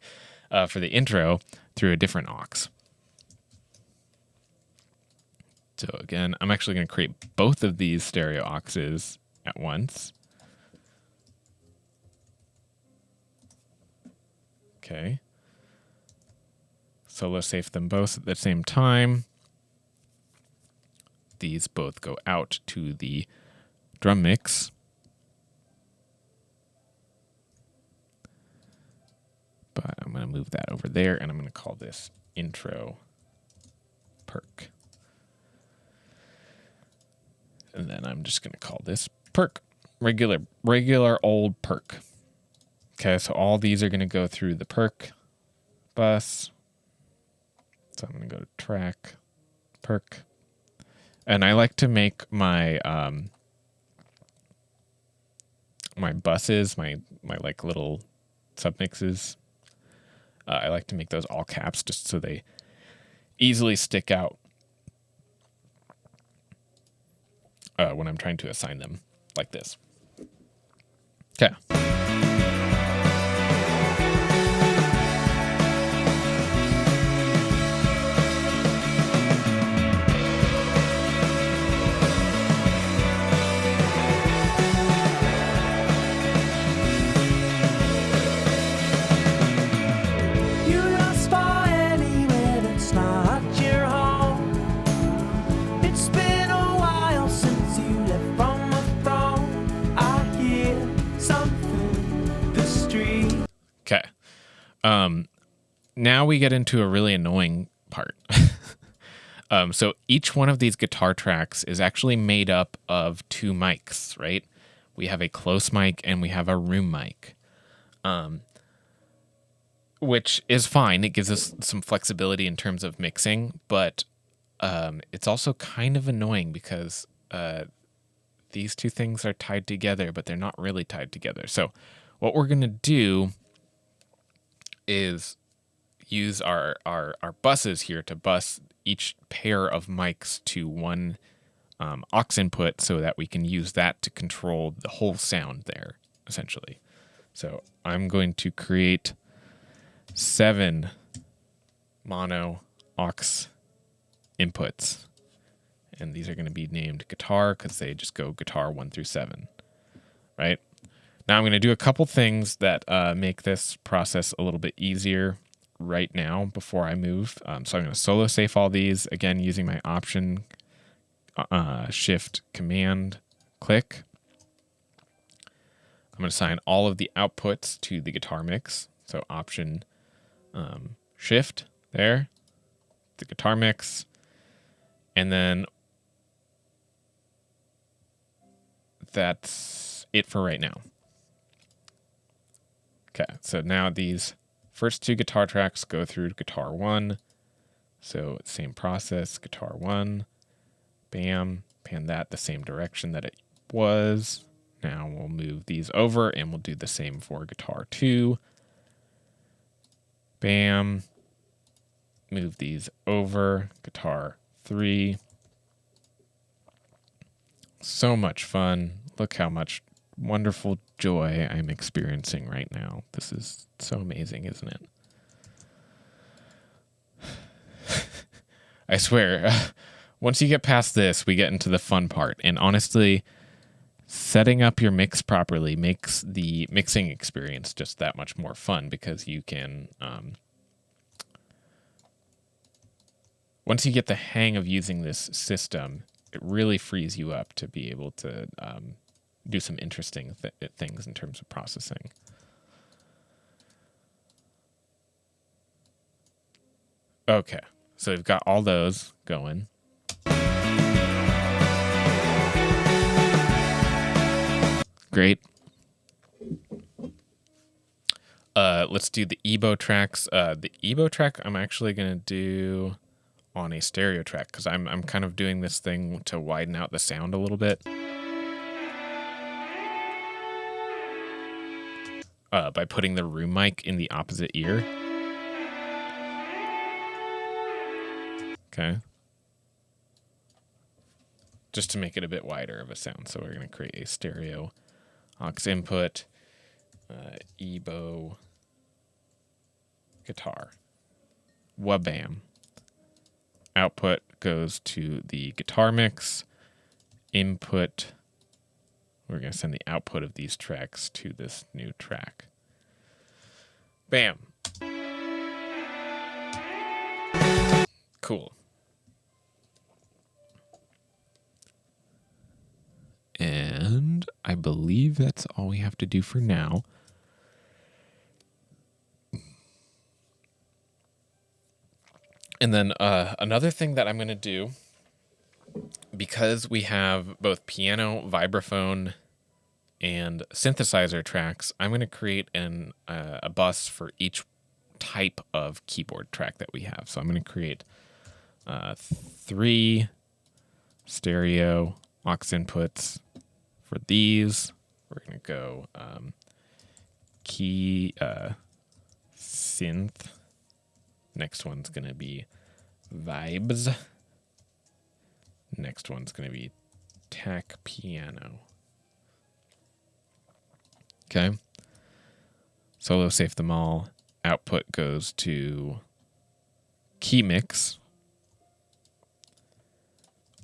for the intro through a different aux. So again, I'm actually going to create both of these stereo auxes at once. Okay. Solo safe them both at the same time. These both go out to the drum mix. But I'm going to move that over there, and I'm going to call this intro perk. And then I'm just going to call this perk. Regular old perk. Okay, so all these are going to go through the perk bus. So I'm going to go to track, perk. And I like to make my my buses, my like little submixes. I like to make those all caps just so they easily stick out. when I'm trying to assign them like this. Okay. You lost for anywhere that's not your home. It's been a while since you left from the throne. I hear something the street. Okay. Now we get into a really annoying part. So each one of these guitar tracks is actually made up of two mics, right? We have a close mic and we have a room mic, which is fine. It gives us some flexibility in terms of mixing, but it's also kind of annoying because these two things are tied together, but they're not really tied together. So what we're going to do is use our buses here to bus each pair of mics to one aux input so that we can use that to control the whole sound there, essentially. So I'm going to create 7 mono aux inputs. And these are going to be named guitar because they just go guitar 1 through 7, right? Now I'm going to do a couple things that make this process a little bit easier right now before I move. So I'm going to solo safe all these, again, using my Option, Shift, Command, click. I'm going to assign all of the outputs to the guitar mix. So Option, Shift, there, the guitar mix. And then that's it for right now. Okay, so now these first 2 guitar tracks go through guitar 1. So same process, guitar 1, bam, pan that the same direction that it was. Now we'll move these over and we'll do the same for guitar 2. Bam, move these over, guitar 3. So much fun. Look how much wonderful joy I'm experiencing right now. This is so amazing, isn't it? I swear, once you get past this, we get into the fun part. And honestly, setting up your mix properly makes the mixing experience just that much more fun because you can, once you get the hang of using this system, it really frees you up to be able to do some interesting things in terms of processing. Okay, so we've got all those going. Great. Let's do the EBow tracks. The EBow track I'm actually going to do on a stereo track because I'm kind of doing this thing to widen out the sound a little bit. By putting the room mic in the opposite ear. Okay. Just to make it a bit wider of a sound. So we're going to create a stereo aux input, EBow guitar. Wabam. Output goes to the guitar mix. Input, we're going to send the output of these tracks to this new track. Bam. Cool. And I believe that's all we have to do for now. And then another thing that I'm going to do, because we have both piano, vibraphone, and synthesizer tracks, I'm going to create a bus for each type of keyboard track that we have. So I'm going to create 3 stereo aux inputs for these. We're going to go key synth. Next one's going to be vibes. Next one's going to be tack piano. Okay. Solo safe them all. Output goes to key mix.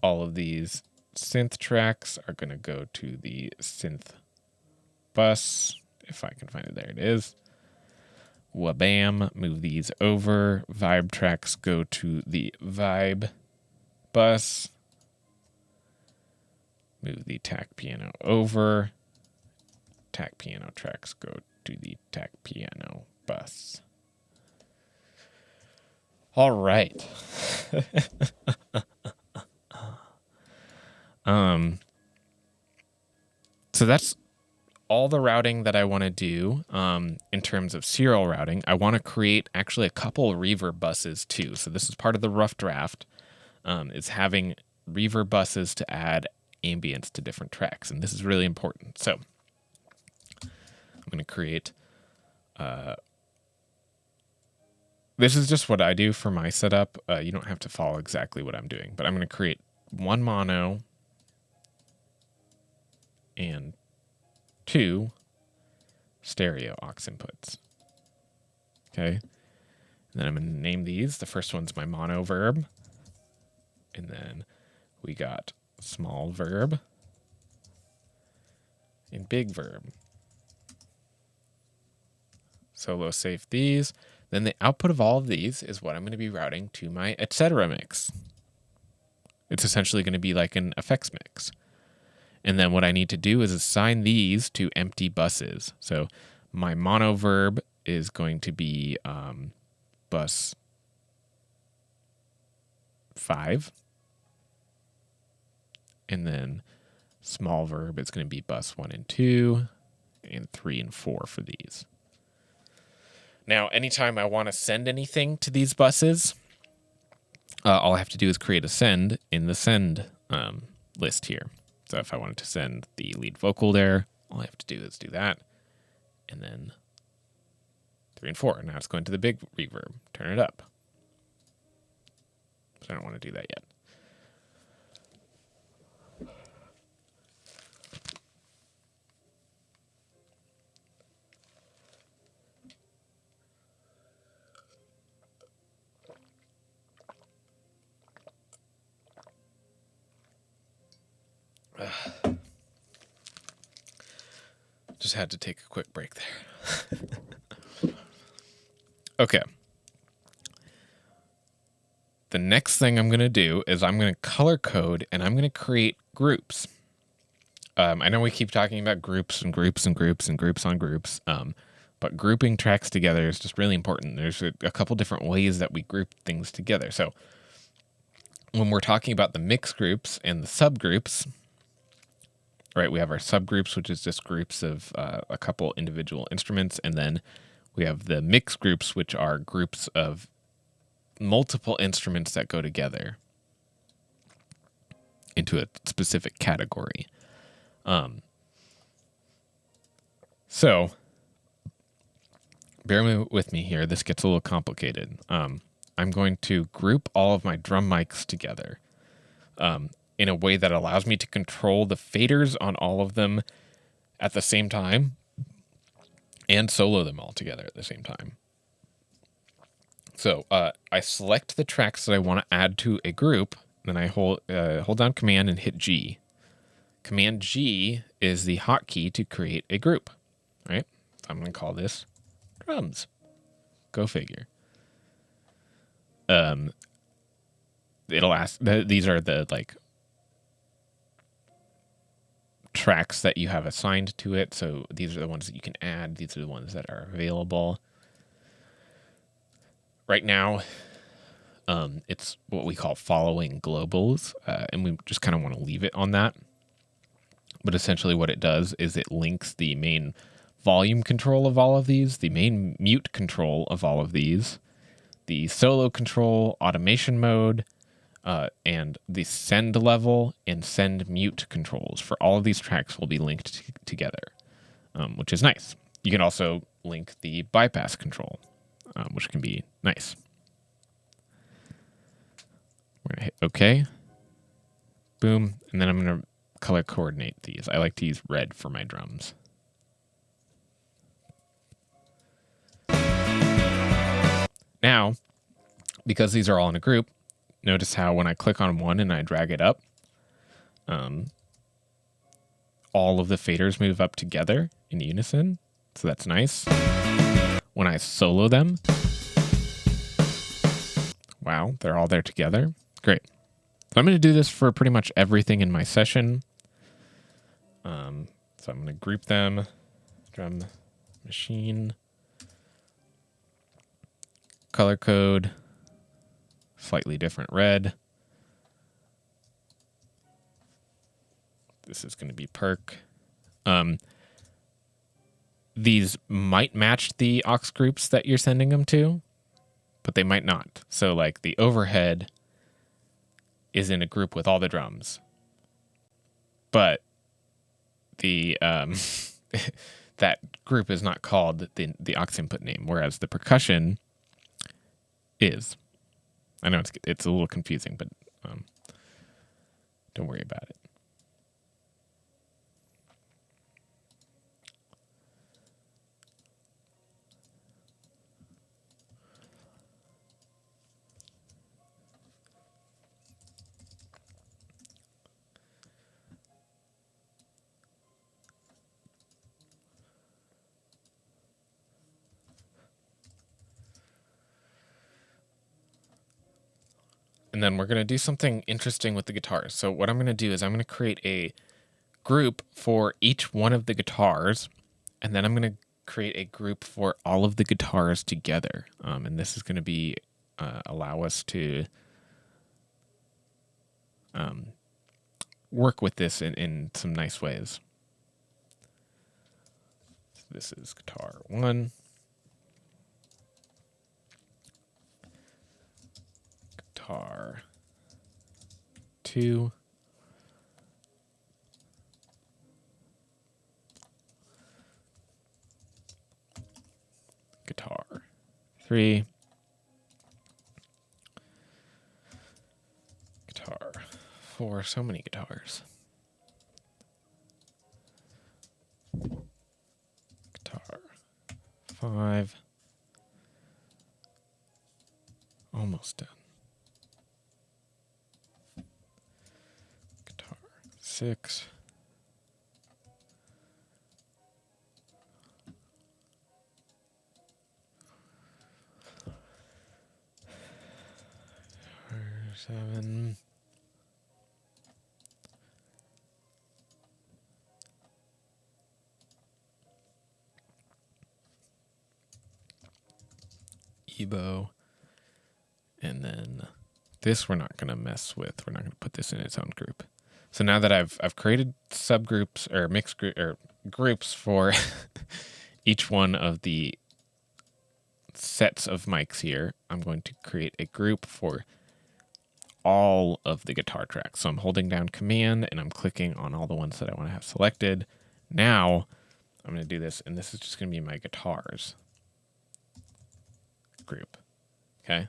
All of these synth tracks are going to go to the synth bus. If I can find it, there it is. Wabam, move these over. Vibe tracks go to the vibe bus. Move the tack piano over. Tack piano tracks go to the tack piano bus. All right. So that's all the routing that I want to do in terms of serial routing. I want to create actually a couple reverb buses too. So this is part of the rough draft. Is having reverb buses to add ambience to different tracks. And this is really important. So I'm going to create... this is just what I do for my setup. You don't have to follow exactly what I'm doing. But I'm going to create one mono and 2 stereo aux inputs. Okay. And then I'm going to name these. The first one's my mono verb. And then we got small verb and big verb. Solo safe these. Then the output of all of these is what I'm going to be routing to my etc. mix. It's essentially going to be like an effects mix. And then what I need to do is assign these to empty buses. So my mono verb is going to be bus 5. And then small verb is going to be bus 1 and 2, and 3 and 4 for these. Now, anytime I want to send anything to these buses, all I have to do is create a send in the send list here. So if I wanted to send the lead vocal there, all I have to do is do that. And then 3 and 4. Now it's going to the big reverb. Turn it up. So I don't want to do that yet. Just had to take a quick break there. Okay. The next thing I'm going to do is I'm going to color code and I'm going to create groups. I know we keep talking about groups and groups and groups and groups on groups, but grouping tracks together is just really important. There's a couple different ways that we group things together. So when we're talking about the mix groups and the subgroups, right, we have our subgroups, which is just groups of a couple individual instruments. And then we have the mix groups, which are groups of multiple instruments that go together into a specific category. So bear with me here. This gets a little complicated. I'm going to group all of my drum mics together. In a way that allows me to control the faders on all of them at the same time and solo them all together at the same time. So I select the tracks that I want to add to a group, then I hold down Command and hit G. Command G is the hotkey to create a group, right? I'm going to call this drums. Go figure. It'll ask, these are the like tracks that you have assigned to it. So these are the ones that you can add. These are the ones that are available. Right now, it's what we call following globals, and we just kind of want to leave it on that. But essentially what it does is it links the main volume control of all of these, the main mute control of all of these, the solo control, automation mode, and the send level and send mute controls for all of these tracks will be linked together, which is nice. You can also link the bypass control, which can be nice. We're going to hit OK. Boom. And then I'm going to color coordinate these. I like to use red for my drums. Now, because these are all in a group, notice how when I click on one and I drag it up, all of the faders move up together in unison. So that's nice. When I solo them, wow, they're all there together. Great. So I'm going to do this for pretty much everything in my session. So I'm going to group them. Drum machine. Color code. Slightly different red. This is going to be perk. These might match the aux groups that you're sending them to, but they might not. So like the overhead is in a group with all the drums, but the that group is not called the aux input name, whereas the percussion is. I know it's a little confusing, but don't worry about it. And then we're going to do something interesting with the guitars. So what I'm going to do is I'm going to create a group for each one of the guitars, and then I'm going to create a group for all of the guitars together. And this is going to be allow us to work with this in some nice ways. So this is guitar 1. Guitar 2. Guitar 3. Guitar 4. So many guitars. Guitar 5. Almost done. Guitar 6. Guitar 7. Ebo. And then this we're not going to mess with. We're not going to put this in its own group. So now that I've created subgroups or mixed groups for each one of the sets of mics here, I'm going to create a group for all of the guitar tracks. So I'm holding down Command and I'm clicking on all the ones that I want to have selected. Now I'm going to do this, and this is just going to be my guitars group. Okay.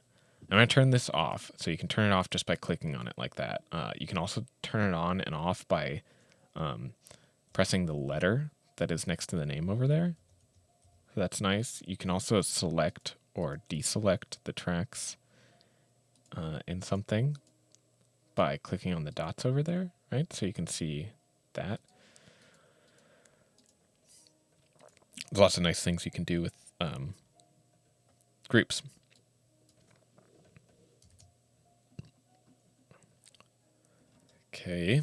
I'm going to turn this off, so you can turn it off just by clicking on it like that. You can also turn it on and off by pressing the letter that is next to the name over there. So that's nice. You can also select or deselect the tracks in something by clicking on the dots over there, right? So you can see that. There's lots of nice things you can do with groups. Okay.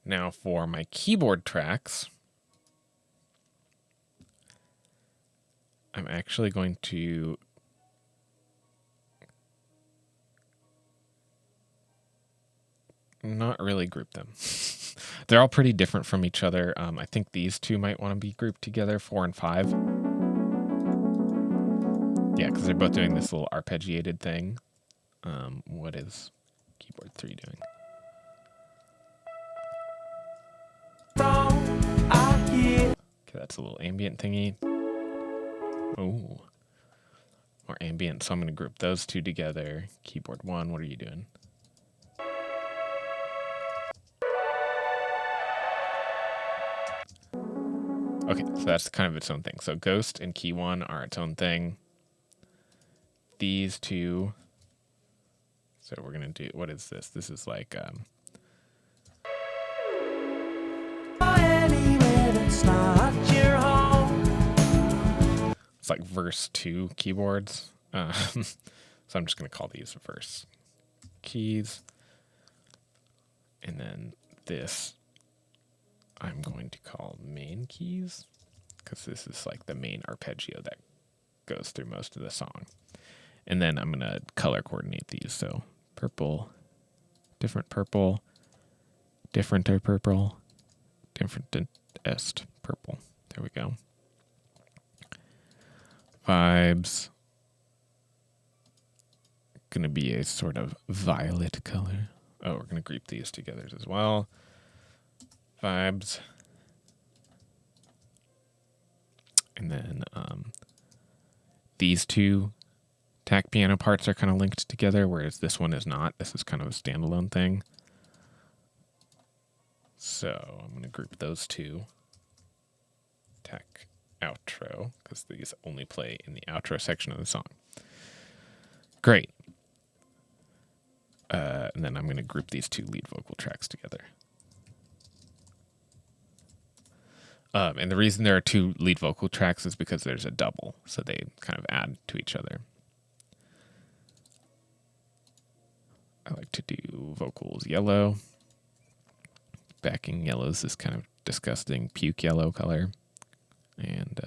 Now for my keyboard tracks, I'm actually going to not really group them. They're all pretty different from each other. I think these two might want to be grouped together, 4 and 5. Yeah, because they're both doing this little arpeggiated thing. What is keyboard 3 doing? Okay, that's a little ambient thingy. Oh, more ambient. So I'm going to group those two together. Keyboard 1, what are you doing? Okay, so that's kind of its own thing. So Ghost and Key 1 are its own thing. These two. So we're going to do, what is this? This is like, Anywhere that's not your home. it's like verse 2 keyboards. So I'm just going to call these verse keys. And then this I'm going to call main keys, because this is like the main arpeggio that goes through most of the song. And then I'm going to color coordinate these. So purple, differenter purple, differentest purple. There we go. Vibes. Going to be a sort of violet color. Oh, we're going to group these together as well. Vibes. And then these two tack piano parts are kind of linked together, whereas this one is not. This is kind of a standalone thing. So I'm going to group those two. Tack outro, because these only play in the outro section of the song. Great. And then I'm going to group these two lead vocal tracks together. And the reason there are two lead vocal tracks is because there's a double, so they kind of add to each other. I like to do vocals yellow. Backing yellow is this kind of disgusting puke yellow color. And,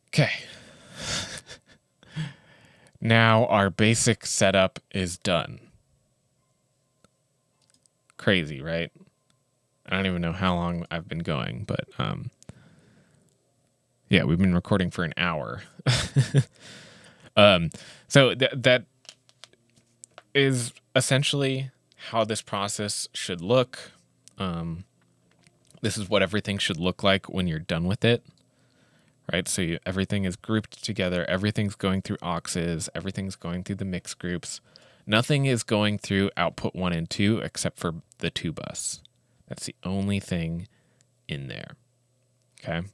okay. Now our basic setup is done. Crazy, right? I don't even know how long I've been going, but yeah, we've been recording for an hour. So that is essentially how this process should look. This is what everything should look like when you're done with it, right? So everything is grouped together. Everything's going through auxes. Everything's going through the mix groups. Nothing is going through output 1 and 2 except for the 2 bus. That's the only thing in there. Okay.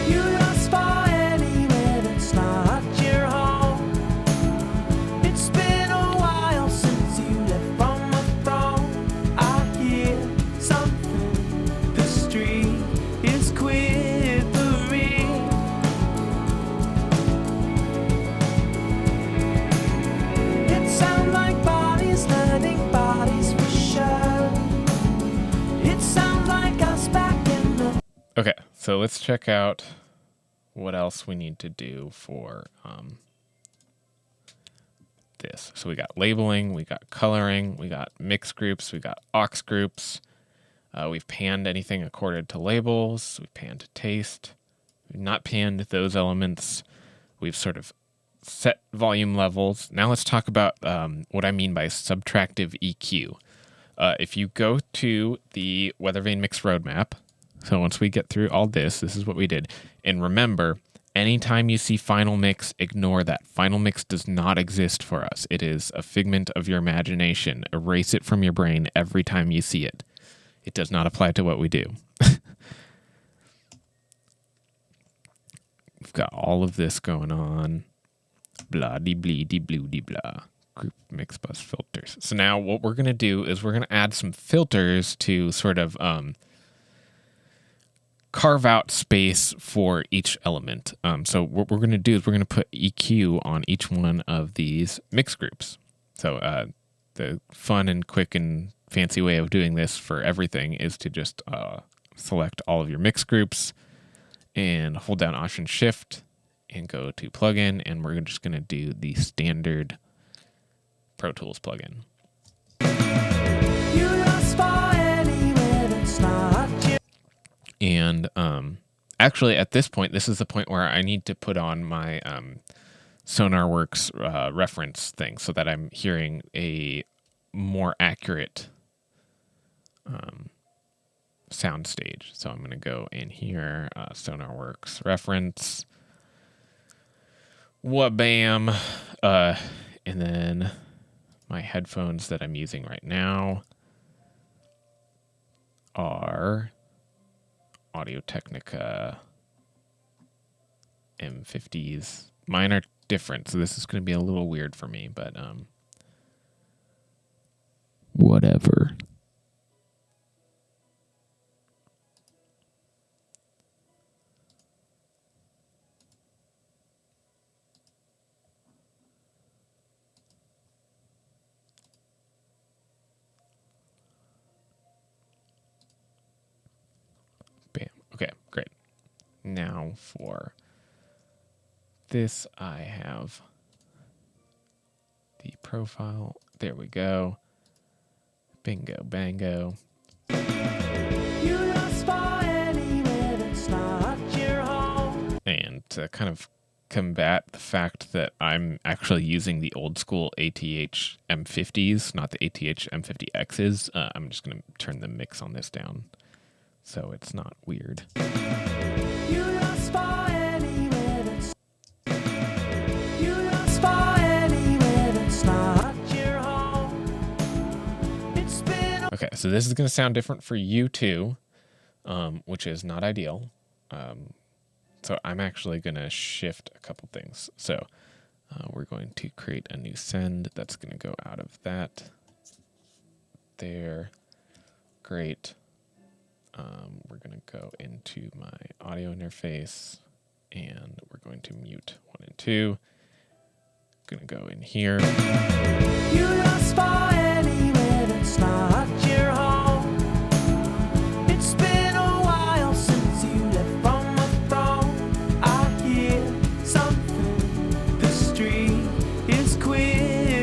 You're lost for anywhere that's not your home. It's been a while since you left from the throne. I hear something. The street is quivering. It sounds like bodies letting bodies for sure. It sounds like us back in the Okay, so let's check out what else we need to do for this. So we got labeling, we got coloring, we got mix groups, we got aux groups. We've panned anything according to labels. We've panned taste. We've not panned those elements. We've sort of set volume levels. Now let's talk about what I mean by subtractive EQ. If you go to the Weathervane Mix Roadmap, so once we get through all this, this is what we did. And remember, anytime you see Final Mix, ignore that. Final Mix does not exist for us. It is a figment of your imagination. Erase it from your brain every time you see it. It does not apply to what we do. We've got all of this going on. Blah-de-blee-de-blue-de-blah. Group mix bus filters. So now what we're going to do is we're going to add some filters to sort of carve out space for each element. So what we're going to do is we're going to put EQ on each one of these mix groups. So the fun and quick and fancy way of doing this for everything is to just select all of your mix groups and hold down Option Shift and go to plugin, and we're just going to do the standard Pro Tools plugin. You're lost for anywhere that's not your And actually, at this point, this is the point where I need to put on my SonarWorks reference thing so that I'm hearing a more accurate sound stage. So I'm going to go in here, SonarWorks reference, wha-bam, and then My headphones that I'm using right now are Audio-Technica M50s. Mine are different, so this is going to be a little weird for me, but whatever. Bam. Okay, great. Now for this, I have the profile. There we go. Bingo, bango. You lost by anywhere that's not your home. And to kind of combat the fact that I'm actually using the old school ATH M50s, not the ATH M50Xs, I'm just going to turn the mix on this down so it's not weird. You lost by anywhere that's You lost by anywhere that's not your home. It's been a Okay, so this is going to sound different for you too, which is not ideal. So I'm actually going to shift a couple things. So we're going to create a new send. That's going to go out of that. There. Great. We're going to go into my audio interface, and we're going to mute 1 and 2. Going to go in here. You lost by anywhere that's not your home. It's been a while since you left from the throne. I hear something. The street is quivering.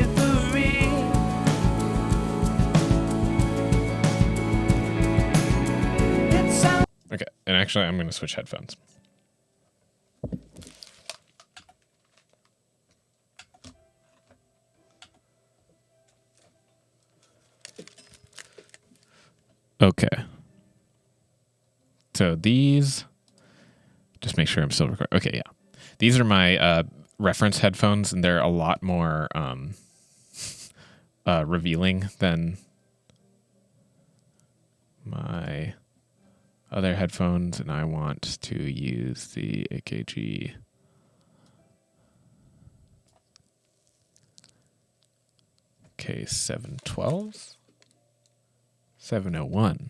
It sounds Okay, and actually I'm going to switch headphones. Okay. So these, just make sure I'm still recording. Okay, yeah. These are my reference headphones, and they're a lot more revealing than my other headphones, and I want to use the AKG K712s. 701.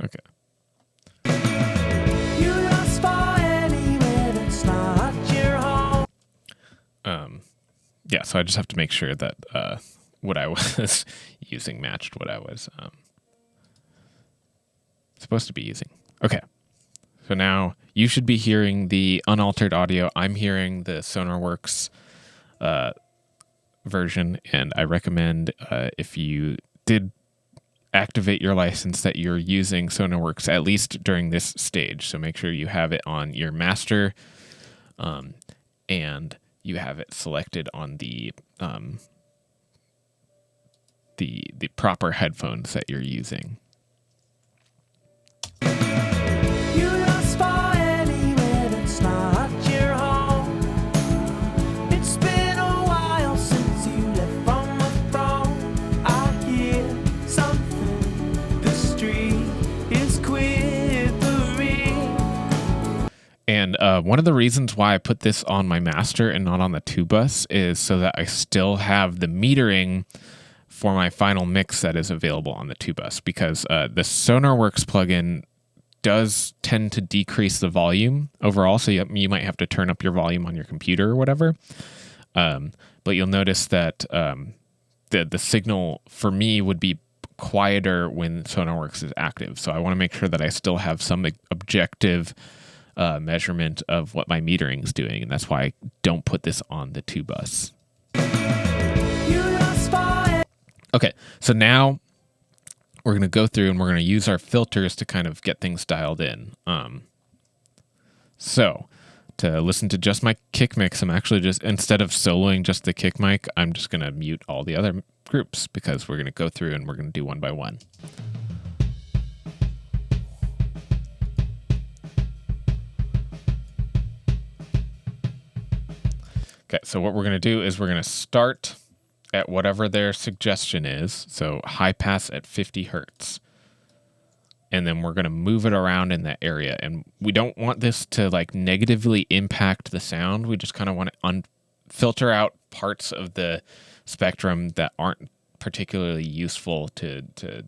Okay. you lost by anywhere that's not your home. Yeah, so I just have to make sure that what I was using matched what I was supposed to be using. Okay. So now you should be hearing the unaltered audio. I'm hearing the SonarWorks version, and I recommend if you did activate your license that you're using SonarWorks at least during this stage. So make sure you have it on your master, and you have it selected on the proper headphones that you're using. You lost by anywhere that's not your home. It's been a while since you left from the throne. I hear something. The street is quivering. And one of the reasons why I put this on my master and not on the 2-bus is so that I still have the metering for my final mix that is available on the 2-bus, because the SonarWorks plugin does tend to decrease the volume overall. So you might have to turn up your volume on your computer or whatever. But you'll notice that the signal for me would be quieter when SonarWorks is active. So I want to make sure that I still have some objective measurement of what my metering is doing, and that's why I don't put this on the 2-bus. You lost by Okay, so now we're going to go through and we're going to use our filters to kind of get things dialed in. So to listen to just my kick mix, I'm actually just, instead of soloing just the kick mic, I'm just going to mute all the other groups because we're going to go through and we're going to do one by one. Okay, so what we're going to do is we're going to start at whatever their suggestion is. So high pass at 50 hertz. And then we're going to move it around in that area. And we don't want this to like negatively impact the sound. We just kind of want to filter out parts of the spectrum that aren't particularly useful to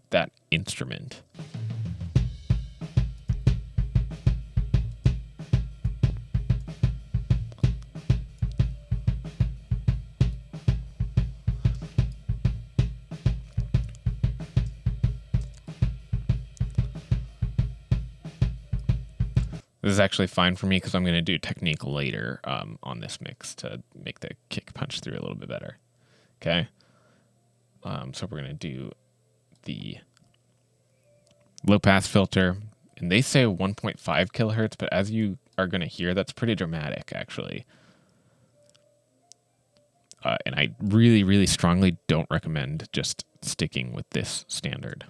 that instrument. This is actually fine for me because I'm going to do technique later on this mix to make the kick punch through a little bit better. Okay. So we're going to do the low pass filter, and they say 1.5 kilohertz, but as you are going to hear, that's pretty dramatic actually. And I really, really strongly don't recommend just sticking with this standard.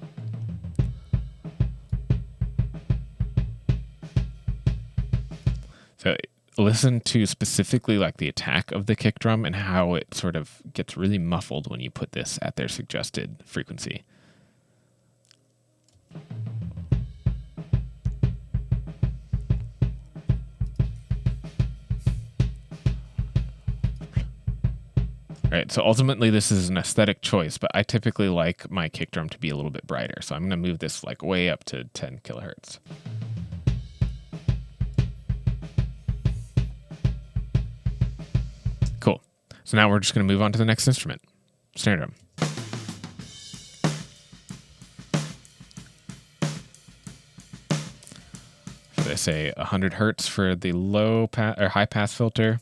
So listen to specifically like the attack of the kick drum and how it sort of gets really muffled when you put this at their suggested frequency. All right, so ultimately this is an aesthetic choice, but I typically like my kick drum to be a little bit brighter. So I'm going to move this like way up to 10 kilohertz. Cool. So now we're just going to move on to the next instrument, snare drum. So they say 100 hertz for the low pass or high pass filter.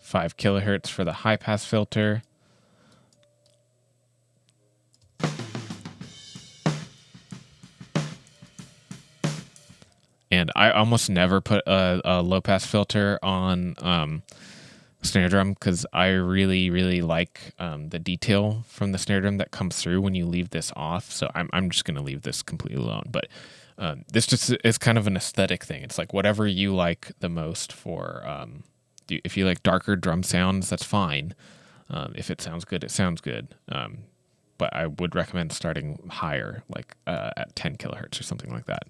Five kilohertz for the high pass filter. And I almost never put a low pass filter on snare drum because I really, really like the detail from the snare drum that comes through when you leave this off. So I'm just going to leave this completely alone. But this just is kind of an aesthetic thing. It's like whatever you like the most for. If you like darker drum sounds, that's fine. If it sounds good, it sounds good. But I would recommend starting higher, like at 10 kilohertz or something like that.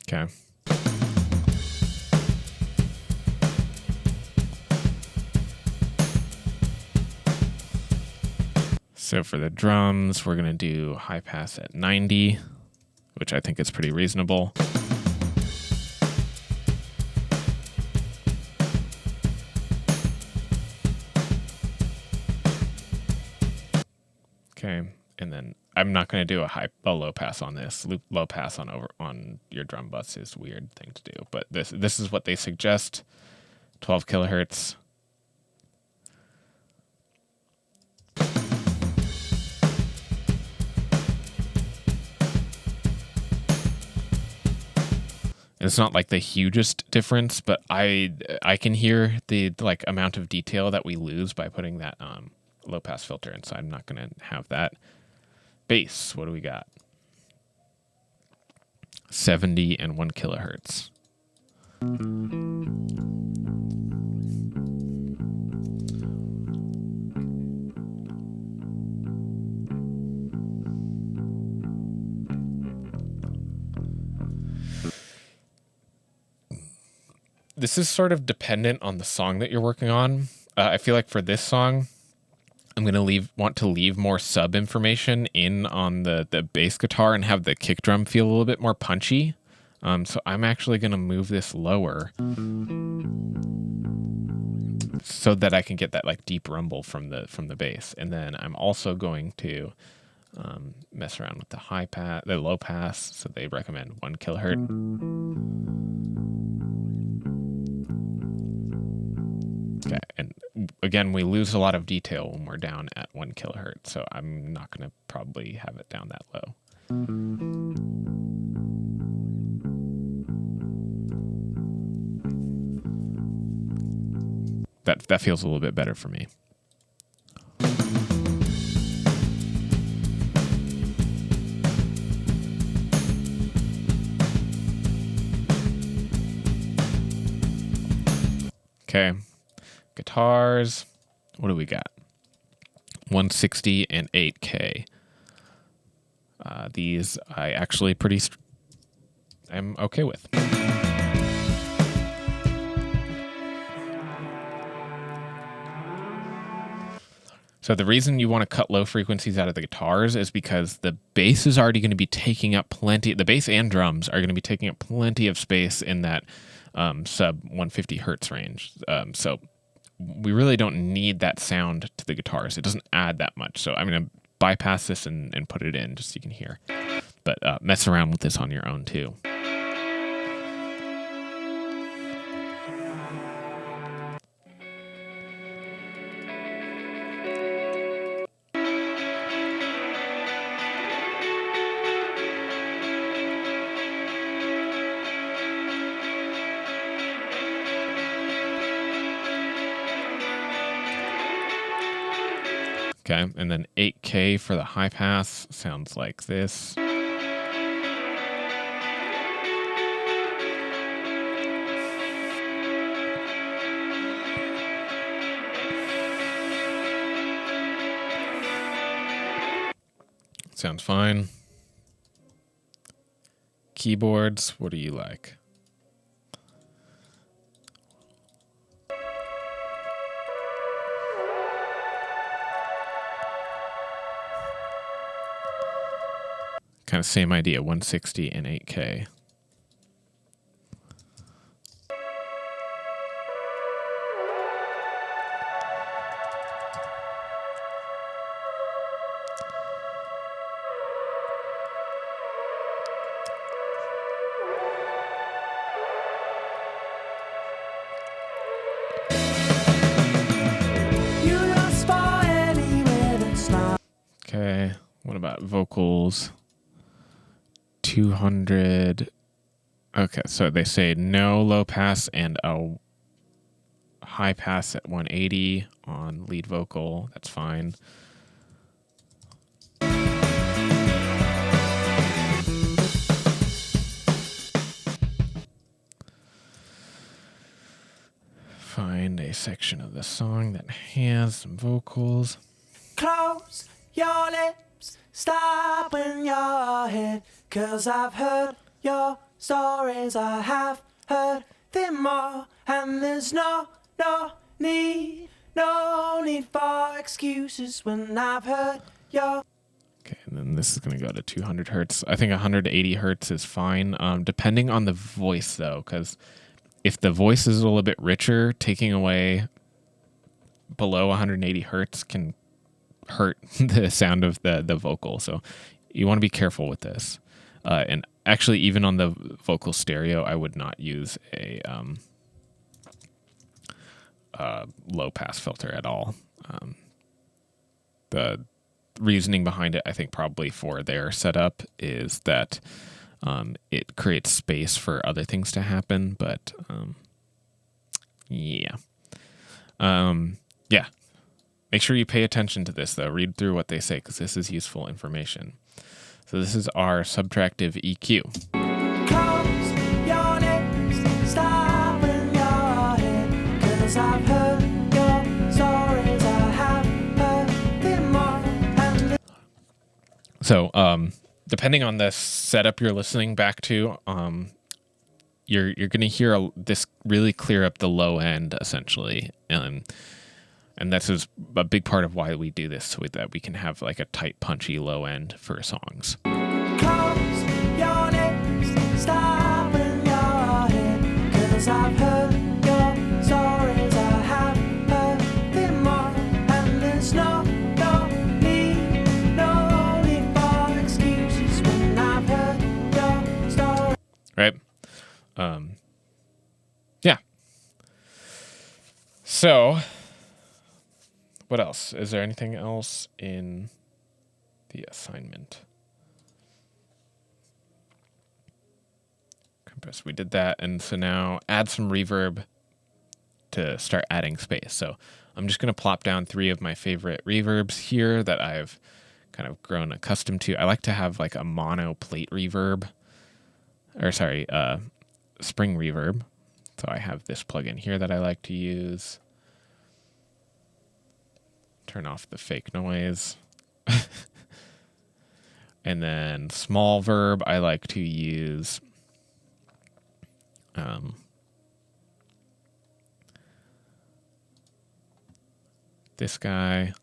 Okay. So for the drums, we're going to do high pass at 90, which I think is pretty reasonable. Okay, and then I'm not going to do a low pass on this. Low pass on your drum bus is a weird thing to do, but this is what they suggest. 12 kilohertz. It's not like the hugest difference, but I can hear the like amount of detail that we lose by putting that low pass filter in, so I'm not going to have that. Bass, what do we got? 70 and 1 kilohertz. This is sort of dependent on the song that you're working on. I feel like for this song, I'm going to want to leave more sub information in on the bass guitar and have the kick drum feel a little bit more punchy. So I'm actually going to move this lower. so that I can get that like deep rumble from the bass. And then I'm also going to mess around with the low pass. So they recommend 1 kilohertz. Okay, and again, we lose a lot of detail when we're down at 1 kilohertz, so I'm not going to probably have it down that low. That feels a little bit better for me. Okay. Guitars, what do we got? 160 and 8K. These I actually I'm okay with. So the reason you want to cut low frequencies out of the guitars is because the bass is already going to be taking up the bass and drums are going to be taking up plenty of space in that sub 150 hertz range. So we really don't need that sound to the guitars. It doesn't add that much. So I'm going to bypass this and put it in just so you can hear. But mess around with this on your own too. Okay, and then 8K for the high pass sounds like this. Sounds fine. Keyboards, what do you like? Kind of same idea, 160 and 8K. Okay, what about vocals? 200. Okay, so they say no low pass and a high pass at 180 on lead vocal. That's fine. Find a section of the song that has some vocals. Close your lips, stop when you're ahead, 'cause I've heard your stories, I have heard them all, and there's no need for excuses when I've heard your... Okay, and then this is going to go to 200 hertz. I think 180 hertz is fine, depending on the voice, though, because if the voice is a little bit richer, taking away below 180 hertz can hurt the sound of the vocal. So you want to be careful with this. And actually, even on the vocal stereo, I would not use a low pass filter at all. The reasoning behind it, I think, probably for their setup is that it creates space for other things to happen. But yeah. Make sure you pay attention to this, though. Read through what they say, because this is useful information. So this is our subtractive EQ. Close your lips, stop when you're ahead, 'cause I've heard your stories, I have heard them all, and... So, depending on the setup you're listening back to, you're going to hear this really clear up the low end, essentially. And this is a big part of why we do this, so that we can have like a tight, punchy low end for songs. Close your lips, stop when you're ahead, 'cause I've heard your stories, I have right? Yeah. So, what else? Is there anything else in the assignment? Compress. We did that, and so now add some reverb to start adding space. So I'm just going to plop down 3 of my favorite reverbs here that I've kind of grown accustomed to. I like to have like a mono plate reverb, or sorry, spring reverb. So I have this plugin here that I like to use. Turn off the fake noise. And then small verb, I like to use this guy,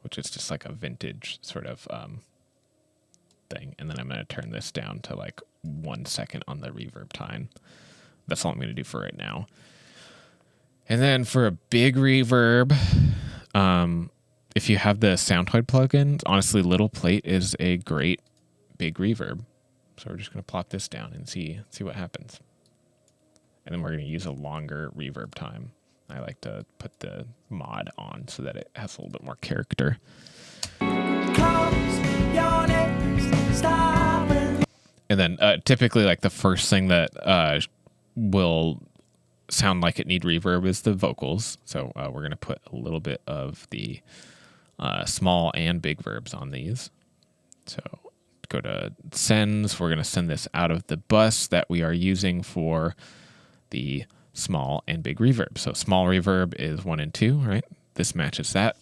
which is just like a vintage sort of thing. And then I'm going to turn this down to like 1 second on the reverb time. That's all I'm going to do for right now. And then for a big reverb, if you have the Soundtoid plugin, honestly, Little Plate is a great big reverb. So we're just going to plot this down and see what happens. And then we're going to use a longer reverb time. I like to put the mod on so that it has a little bit more character. And then typically like the first thing that will sound like it need reverb is the vocals. So we're going to put a little bit of the small and big verbs on these. So go to sends. We're going to send this out of the bus that we are using for the small and big reverb. So small reverb is 1 and 2, right? This matches that.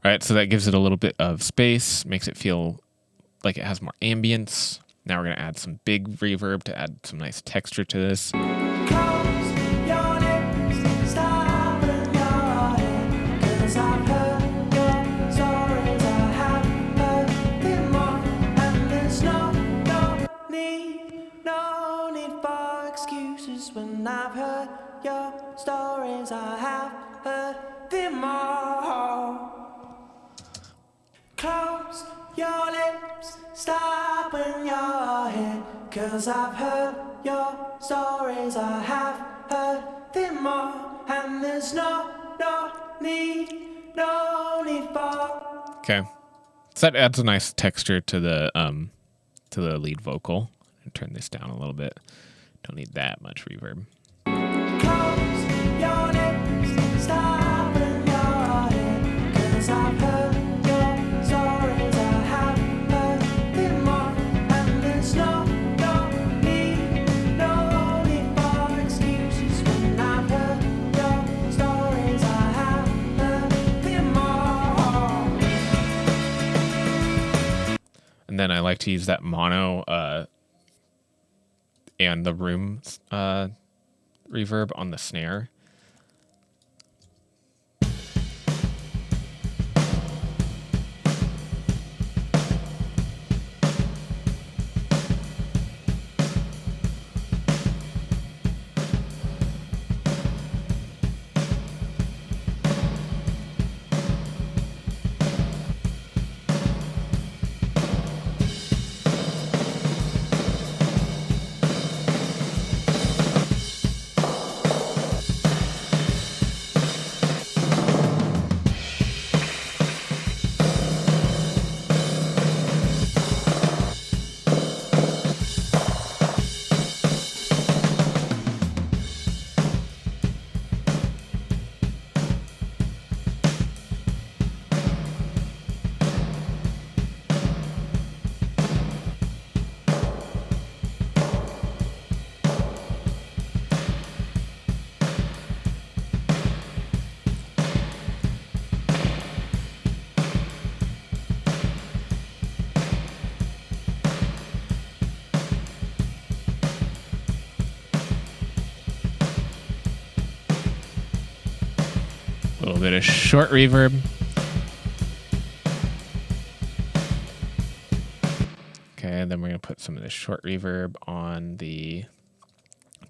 All right, so that gives it a little bit of space, makes it feel like it has more ambience. Now we're going to add some big reverb to add some nice texture to this. When I've heard your stories, I have heard them all. Close your lips, stop when you're here, 'cause I've heard your stories, I have heard them all, and there's no need for. Okay, so that adds a nice texture to the lead vocal. And turn this down a little bit. Don't need that much reverb. Close your lips, stop when you're here, 'cause I've heard your stories, I have heard them all, and there's no need for excuses. When I've heard your stories, I have heard them all. And then I like to use that mono and the room reverb on the snare. A little bit of short reverb. And then we're going to put some of this short reverb on the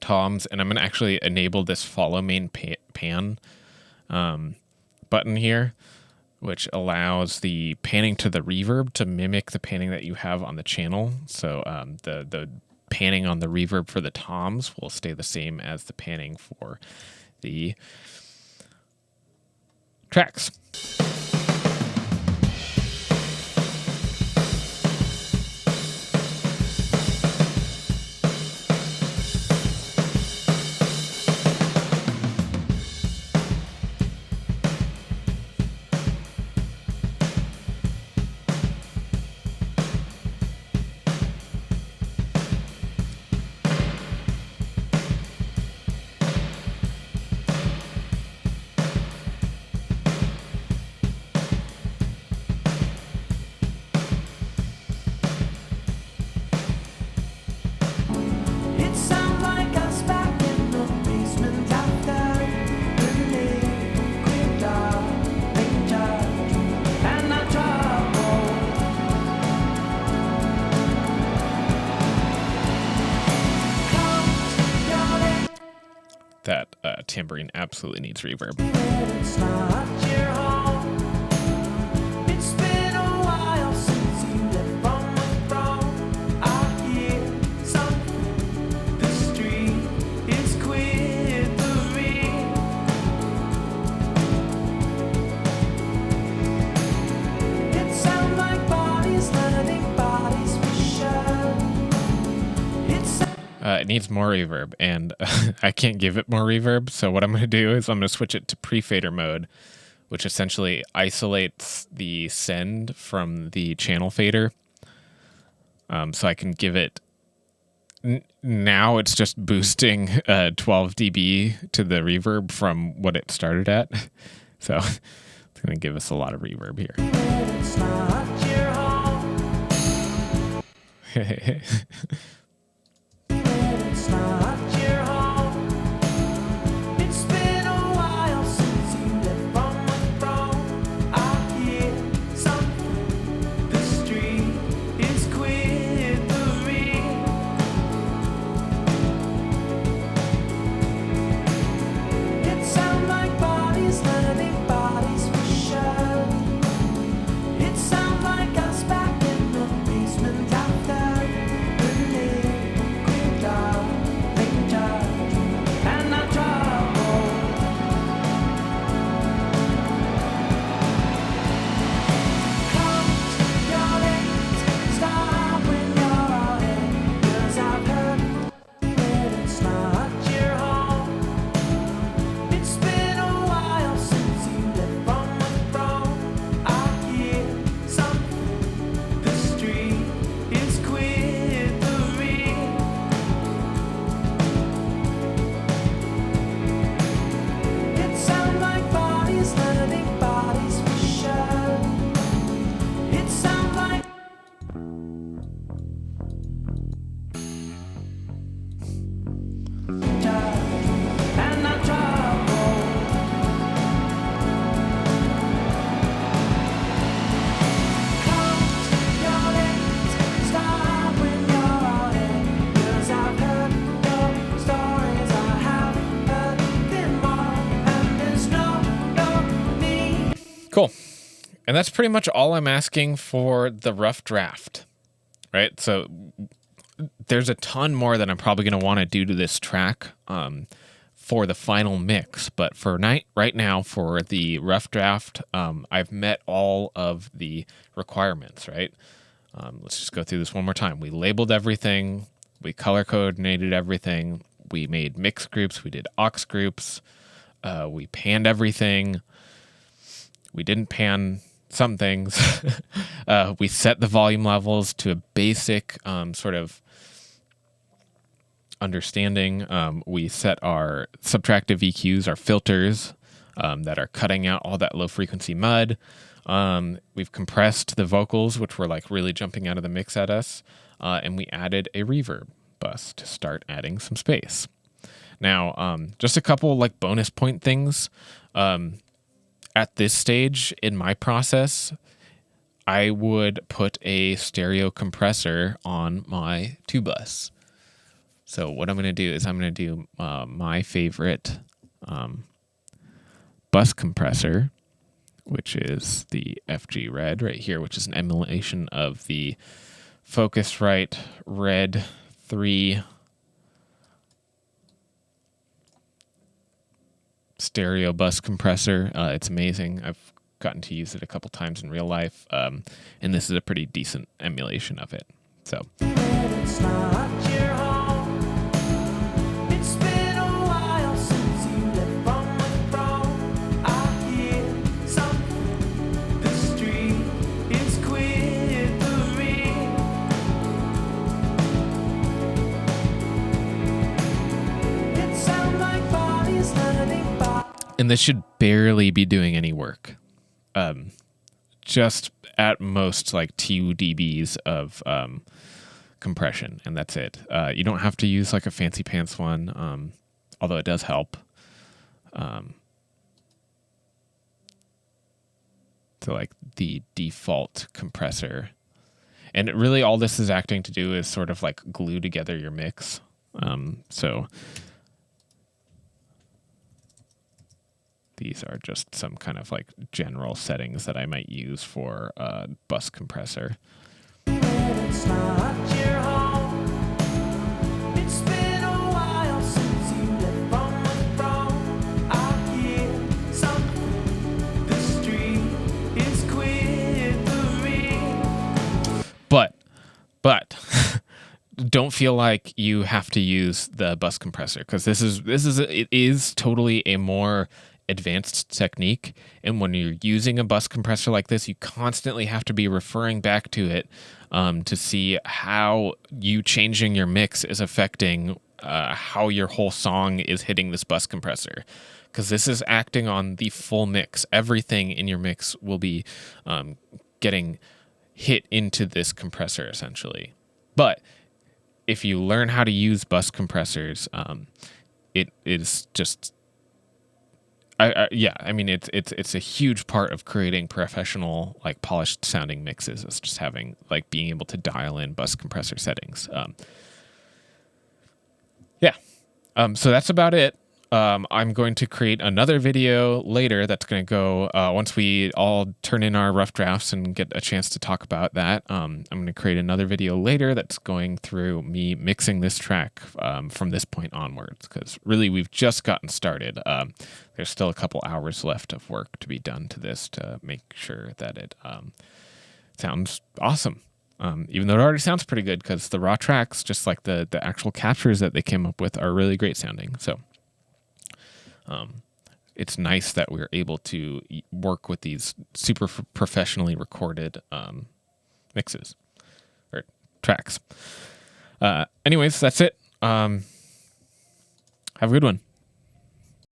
toms. And I'm going to actually enable this follow main pan button here, which allows the panning to the reverb to mimic the panning that you have on the channel. So the panning on the reverb for the toms will stay the same as the panning for the tracks. It sounds like us back in the basement after the liquid darling judgment and our trouble. Close your lips, That tambourine absolutely needs reverb. it's not your home. It's been a while since you left on the throne. I hear something. The street is quivering. It sounds like bodies learning bodies for sure. It's It needs more reverb, and I can't give it more reverb. So what I'm going to do is I'm going to switch it to pre-fader mode, which essentially isolates the send from the channel fader. So I can give it. Now it's just boosting 12 dB to the reverb from what it started at. So it's going to give us a lot of reverb here. it's not your home. It's not your home. It's been a while since you left on the throne. I hear something. The street is quivering. It sounds like bodies learning bodies for sure. It sounds like us back in the basement after the liquid darling judgment and our trouble. Close your lips, stop when you're all in, 'cause I've heard that it's not your home. It's been a while since you left on the throne. I hear something. The street is quivering. It sounds like bodies learning bodies for sure. It sounds like judgment and our trouble. Close your lips, stop when you're all in, 'cause I've heard your stories. I have heard them all, and there's no need. Cool. And that's pretty much all I'm asking for the rough draft, right? So there's a ton more that I'm probably going to want to do to this track for the final mix. But for right now, for the rough draft, I've met all of the requirements, right? Let's just go through this one more time. We labeled everything. We color coordinated everything. We made mix groups. We did aux groups. We panned everything. We didn't pan some things. We set the volume levels to a basic sort of understanding. We set our subtractive EQs, our filters that are cutting out all that low frequency mud. We've compressed the vocals, which were like really jumping out of the mix at us. And we added a reverb bus to start adding some space. Now, just a couple like bonus point things. At this stage in my process, I would put a stereo compressor on my 2-bus. So what I'm going to do is I'm going to do my favorite bus compressor, which is the FG Red right here, which is an emulation of the Focusrite Red 3 stereo bus compressor. It's amazing. I've gotten to use it a couple times in real life, and this is a pretty decent emulation of it. So It's not your home. It's been a while since you left from the throne. I hear something. The street is quivering. It sounds like bodies learning by. and this should barely be doing any work. Just at most like 2 dBs of compression, and that's it. You don't have to use like a fancy pants one, although it does help. So like the default compressor. And really all this is acting to do is sort of like glue together your mix. So these are just some kind of like general settings that I might use for a bus compressor. It's not your home. It's been a while since you left from the throne. I hear something. The street is quivering. But don't feel like you have to use the bus compressor, because it is totally a more advanced technique, and when you're using a bus compressor like this, you constantly have to be referring back to it to see how you changing your mix is affecting how your whole song is hitting this bus compressor, because this is acting on the full mix. Everything in your mix will be getting hit into this compressor essentially. But if you learn how to use bus compressors, it is just I mean, it's a huge part of creating professional, like polished sounding mixes. It's just having like being able to dial in bus compressor settings. So that's about it. I'm going to create another video later that's going to go once we all turn in our rough drafts and get a chance to talk about that. I'm going to create another video later that's going through me mixing this track from this point onwards, because really we've just gotten started. There's still a couple hours left of work to be done to this to make sure that it sounds awesome. Even though it already sounds pretty good, because the raw tracks, just like the actual captures that they came up with, are really great sounding. So it's nice that we're able to work with these super professionally recorded mixes or tracks. Anyways, that's it. Have a good one.